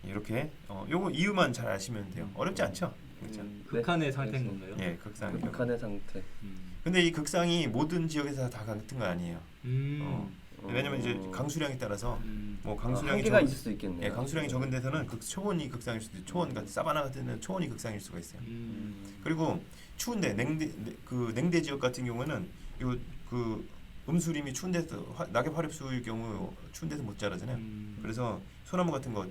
이렇게 요거 이유만 잘 아시면 돼요. 어렵지 않죠? 그렇죠. 극한의 상태인 건가요? 예, 극상. 극한의 상태. 근데 이 극상이 모든 지역에서 다 같은 건 아니에요. 왜냐면 이제 강수량에 따라서 뭐 강수량이 한계가 있을 수 있겠네요. 예, 강수량이 적은 데서는 초원이 극상일 수도 있고 초원 같은 사바나 같은 데는 초원이 극상일 수가 있어요. 그리고 추운데 냉대 지역 같은 경우는 그 음수림이 추운 데서 낙엽 화렵수일 경우 추운 데서 못 자라잖아요. 그래서 소나무 같은 거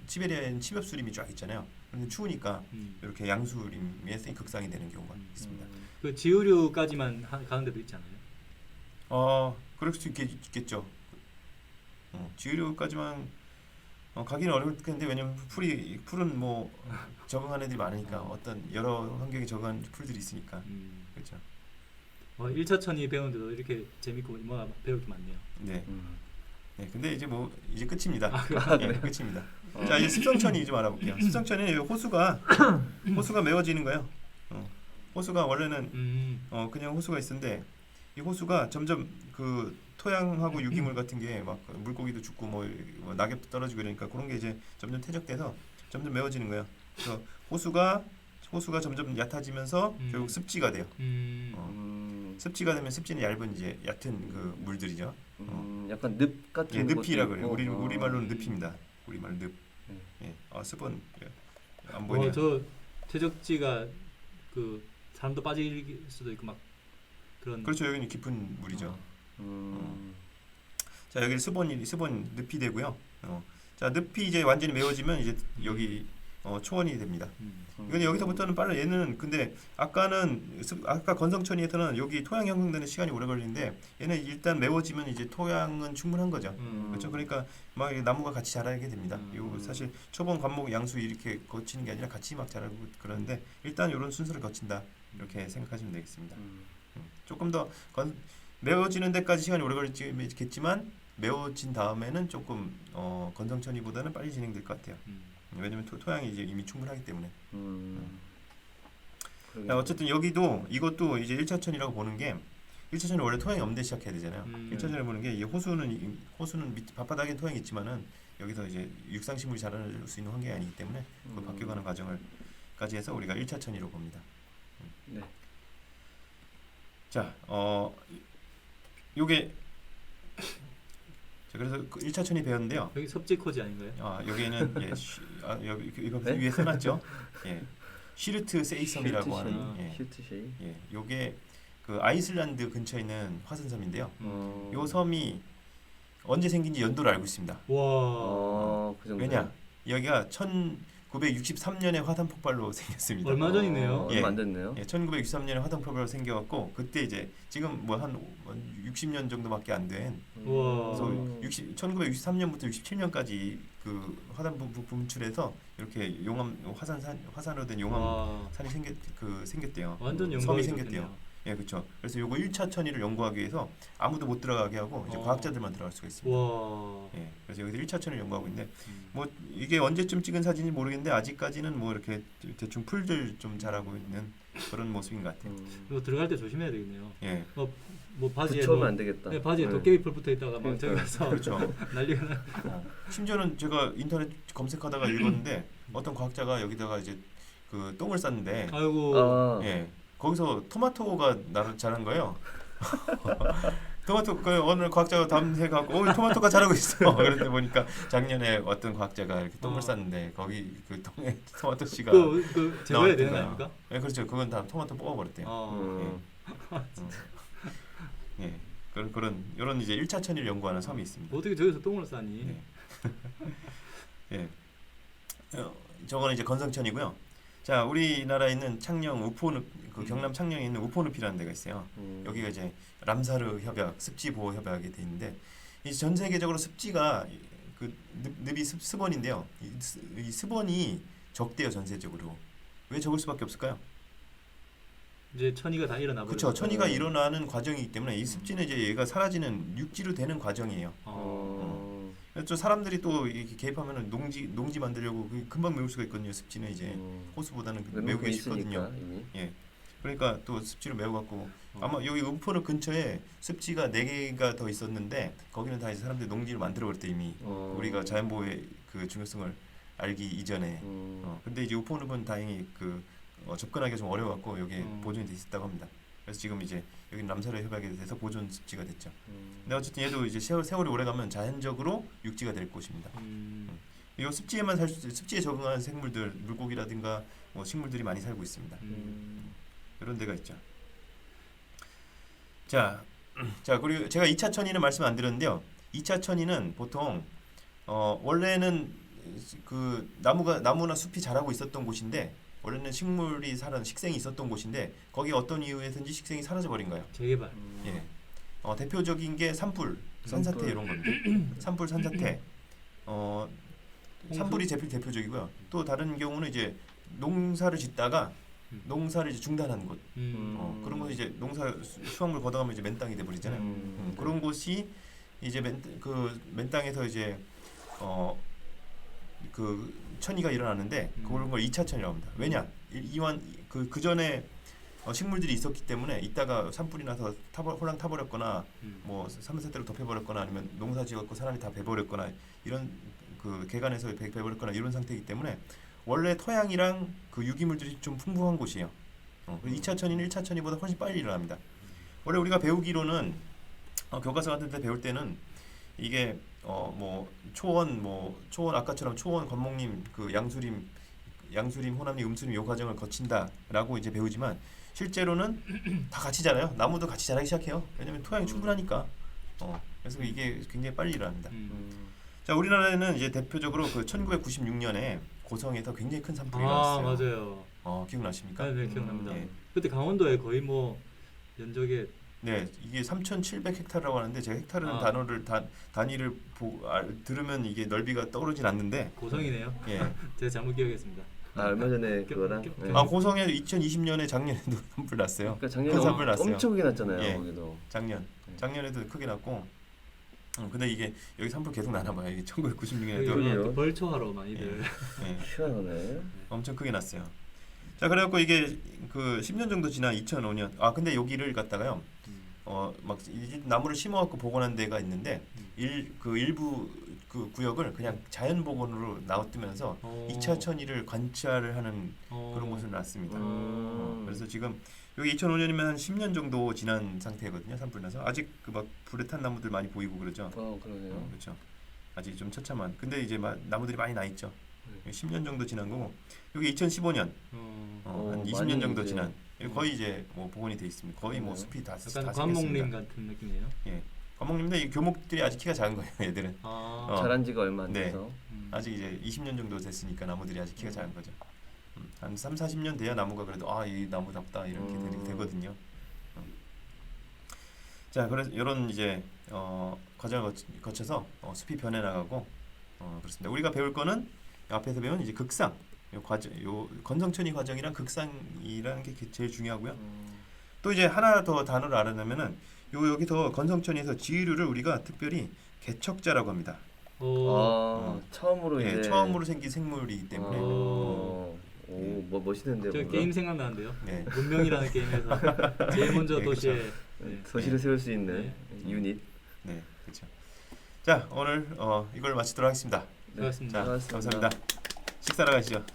시베리아에는 침엽수림이 쫙 있잖아요. 근데 추우니까 이렇게 양수림에서 극상이 되는 경우가 있습니다. 그 지우류까지만 가는 데도 있지 않아요? 그럴 수 있겠죠. 지우류까지만 가기는 어려울 텐데 왜냐면 풀은 뭐 적응하는 애들이 많으니까 어떤 여러 환경에 적응하는 풀들이 있으니까 그렇죠. 1차 천이 배우는데도 이렇게 재밌고 뭐가 배울 게 많네요. 네. 네, 근데 이제 끝입니다. 네, 끝입니다. 자, 이제 습성천이 좀 알아볼게요. 습성천은 호수가 메워지는 거예요. 호수가 원래는 그냥 호수가 있었는데 이 호수가 점점 그 토양하고 유기물 같은 게 막 물고기도 죽고 뭐 낙엽도 떨어지고 이러니까 그런 게 이제 점점 퇴적돼서 점점 메워지는 거예요. 그래서 호수가 점점 얕아지면서 결국 습지가 돼요. 습지가 되면 습지는 얕은 그 물들이죠. 약간 늪 같은 늪이라 그래요. 우리 말로는 늪입니다. 우리 말 늪. 습은 안 보이네요. 저 퇴적지가 그 사람도 빠질 수도 있고 막 그런. 그렇죠. 여기는 깊은 물이죠. 자 여기 수본 늪이 되고요. 자 늪이 이제 완전히 메워지면 이제 여기 초원이 됩니다. 이건 여기서부터는 빨라. 얘는 근데 아까 건성천이에서는 여기 토양 형성되는 시간이 오래 걸리는데 얘는 일단 메워지면 이제 토양은 충분한 거죠. 그렇죠. 그러니까 막 나무가 같이 자라게 됩니다. 요 사실 초본 관목 양수 이렇게 거치는 게 아니라 같이 막 자라고 그러는데 일단 이런 순서를 거친다 이렇게 생각하시면 되겠습니다. 조금 더 메워지는 데까지 시간이 오래 걸리겠지만 메워진 다음에는 조금 건성천이보다는 빨리 진행될 것 같아요. 왜냐면 토양이 이제 이미 충분하기 때문에. 어쨌든 여기도 이것도 이제 1차천이라고 보는 게 1차천은 원래 토양이 없는데 시작해야 되잖아요. 1차천을 보는 게 이 호수는 밑 바바닥에 토양이 있지만은 여기서 이제 육상식물이 자랄 수 있는 환경이 아니기 때문에 그 바뀌어가는 과정을까지 해서 우리가 1차천이라고 봅니다. 네. 자, 요게 그래서 1차천이 배웠는데요. 여기 섭지코지 아닌가요? 여기는 여기 이거 네? 위에 써놨죠. 예, 시르트 세이섬이라고 하는 슈트쉐이. 예, 요게 그 아이슬란드 근처에 있는 화산섬인데요. 요 섬이 언제 생긴지 연도를 알고 있습니다. 와. 그 정도. 왜냐? 여기가 1963년에 화산 폭발로 생겼습니다. 얼마 전이네요. 예. 얼마 안 됐네요. 예, 1963년에 화산 폭발로 생겨갖고 그때 이제 지금 뭐 한 60년 정도밖에 안 된. 와. 그래서 1963년부터 67년까지 그 화산 분출해서 이렇게 화산으로 된 용암산이 생겼대요. 완전 섬이 영광이 생겼대요. 좋겠네요. 예, 그렇죠. 그래서 요거 1차 천이를 연구하기 위해서 아무도 못 들어가게 하고 이제 과학자들만 들어갈 수가 있습니다. 와. 예, 그래서 여기서 1차 천을 연구하고 있는데 뭐 이게 언제쯤 찍은 사진인지 모르겠는데 아직까지는 뭐 이렇게 대충 풀들 좀 자라고 있는 그런 모습인 것 같아요. 이거 들어갈 때 조심해야 되겠네요. 예, 뭐 바지에 붙여면 안 되겠다. 네, 바지에 도깨비 풀 붙어 있다가 막 저기 가서 그렇죠. 난리가 나. 심지어는 제가 인터넷 검색하다가 읽었는데 어떤 과학자가 여기다가 이제 그 똥을 쌌는데 아이고. 예, 거기서 토마토가 자란 거예요. 토마토 어느 과학자가 담해갖고 토마토가 자라고 있어. 그런데 보니까 작년에 어떤 과학자가 이렇게 똥을 쌌는데 거기 그 똥에 토마토 씨가 그 제거해야 되는 거 나왔던 아닙니까? 예, 그렇죠. 그건 다 토마토 뽑아버렸대요. 예, 그런 이런 이제 1차 천일 연구하는 섬이 있습니다. 어떻게 저기서 똥을 싸니? 예. 예. 저거는 이제 건성천이고요. 자, 우리나라에 있는 창녕 우포늪 그 경남 창녕에 있는 우포늪이라는 데가 있어요. 여기가 이제 람사르 협약, 습지 보호 협약이 돼 있는데 이 전 세계적으로 습지가 그 늪이 습원인데요. 이 습원이 적대요 전세적으로. 왜 적을 수밖에 없을까요? 이제 천이가 다 일어나 버려. 그렇죠. 천이가 일어나는 과정이기 때문에 이 습지는 이제 얘가 사라지는 육지로 되는 과정이에요. 또 사람들이 또 이렇게 개입하면은 농지 만들려고 금방 메울 수가 있거든요. 습지는 이제 호수보다는 메우기 쉽거든요. 예. 그러니까 또 습지로 메워갖고 아마 여기 음포늪 근처에 습지가 4개가 더 있었는데 거기는 다 이제 사람들이 농지를 만들어버렸대 이미. 우리가 자연보호의 그 중요성을 알기 이전에. 근데 이제 우포늪은 다행히 접근하기가 좀 어려워갖고 여기에 보존이 돼 있었다고 합니다. 그래서 지금 이제 여기 남사르 협약에 대해서 보존 습지가 됐죠. 근데 어쨌든 얘도 이제 세월이 오래가면 자연적으로 육지가 될 곳입니다. 이 습지에 적응한 생물들, 물고기라든가 뭐 식물들이 많이 살고 있습니다. 이런 데가 있죠. 자 그리고 제가 2차 천이는 말씀 안 드렸는데요. 2차 천이는 보통 원래는 그 나무나 숲이 자라고 있었던 곳인데 원래는 식생이 있었던 곳인데 거기 어떤 이유에서인지 식생이 사라져 버린 거예요. 재개발. 예. 대표적인 게 산불, 산사태 이런 겁니다. 산불, 산사태. 산불이 제일 대표적이고요. 또 다른 경우는 이제 농사를 짓다가 농사를 이제 중단한 곳. 그런 곳이 이제 수확물 걷어가면 이제 맨땅이 돼 버리잖아요. 그런 곳이 이제 맨땅에서 이제 그 천이가 일어나는데 그런 걸 2차 천이라고 합니다. 왜냐? 이완 그 전에 식물들이 있었기 때문에 이따가 산불이 나서 홀랑 타버렸거나 뭐 산사태로 덮여버렸거나 아니면 농사 지었고 사람이 다 베버렸거나 이런 그 개간에서 베버렸거나 이런 상태이기 때문에 원래 토양이랑 그 유기물들이 좀 풍부한 곳이에요. 2차 천이는 1차 천이보다 훨씬 빨리 일어납니다. 원래 우리가 배우기로는 교과서 같은 데 배울 때는 이게 초원 아까처럼 초원 관목림 그 양수림 양수림, 호남림, 음수림 요 과정을 거친다라고 이제 배우지만 실제로는 다 같이 자라요. 나무도 같이 자라기 시작해요. 왜냐면 토양이 충분하니까. 그래서 이게 굉장히 빨리 일어납니다. 자, 우리나라에는 이제 대표적으로 그 1996년에 고성에서 굉장히 큰 산불이 일어났어요. 맞아요. 기억나십니까? 네, 기억납니다. 예. 그때 강원도에 거의 뭐 면적에 네, 이게 3,700헥타르라고 하는데 제가 헥타르는 단어를 단위를 들으면 이게 넓이가 떠오르진 않는데 고성이네요. 예. 제가 잘못 기억했습니다. 얼마 전에 그거랑 고성에 2020년에 작년에도 산불 났어요. 그러니까 작년에 큰 산불 났어요. 엄청 크게 났잖아요. 예. 거기도. 작년에도 크게 났고 근데 이게 여기 산불 계속 나나 봐요. 이게 여기 1996년에도 벌초하러 많이들. 희한하네. 엄청 크게 났어요. 자, 그래갖고 이게 그 10년 정도 지난 2005년 근데 여기를 갖다가요. 막 나무를 심어갖고 복원한 데가 있는데 일부 그 구역을 그냥 자연 복원으로 놔두면서 2차 천이를 관찰을 하는 그런 곳을 놨습니다. 그래서 지금 여기 2005년이면 한 10년 정도 지난 상태거든요. 산불 나서 아직 그 막 불에 탄 나무들 많이 보이고 그러죠. 그러네요. 그렇죠. 아직 좀 처참한. 근데 이제 나무들이 많이 나 있죠. 10년 정도 지난 거고 여기 2015년 한 20년 정도 지난 거의 이제 뭐 복원이 돼 있습니다. 거의 뭐 숲이 다 약간 관목림 같은 느낌이에요. 예, 관목림인데 이 교목들이 아직 키가 작은 거예요. 얘들은 자란 지가 얼마 안 돼서 아직 이제 20년 정도 됐으니까 나무들이 아직 키가 작은 거죠. 한 3, 40년 돼야 나무가 그래도 이 나무답다 이렇게 되거든요. 자, 그래서 이런 이제 과정을 거쳐서 숲이 변해 나가고 그렇습니다. 우리가 배울 거는 앞에서 배운 이제 극상 요 과정, 요 건성천이 과정이랑 극상이라는 게 제일 중요하고요. 또 이제 하나 더 단어를 알아내면은 여기서 건성천에서 지류를 우리가 특별히 개척자라고 합니다. 처음으로 이제 처음으로 생긴 생물이기 때문에. 뭐 멋있는데요. 저 게임 생각나는데요. 네. 문명이라는 게임에서 제일 먼저 네, 도시에 도시를 세울 수 있는 유닛. 네, 그렇죠. 자, 오늘 이걸 마치도록 하겠습니다. 고맙습니다. 자, 감사합니다. 식사하러 가시죠.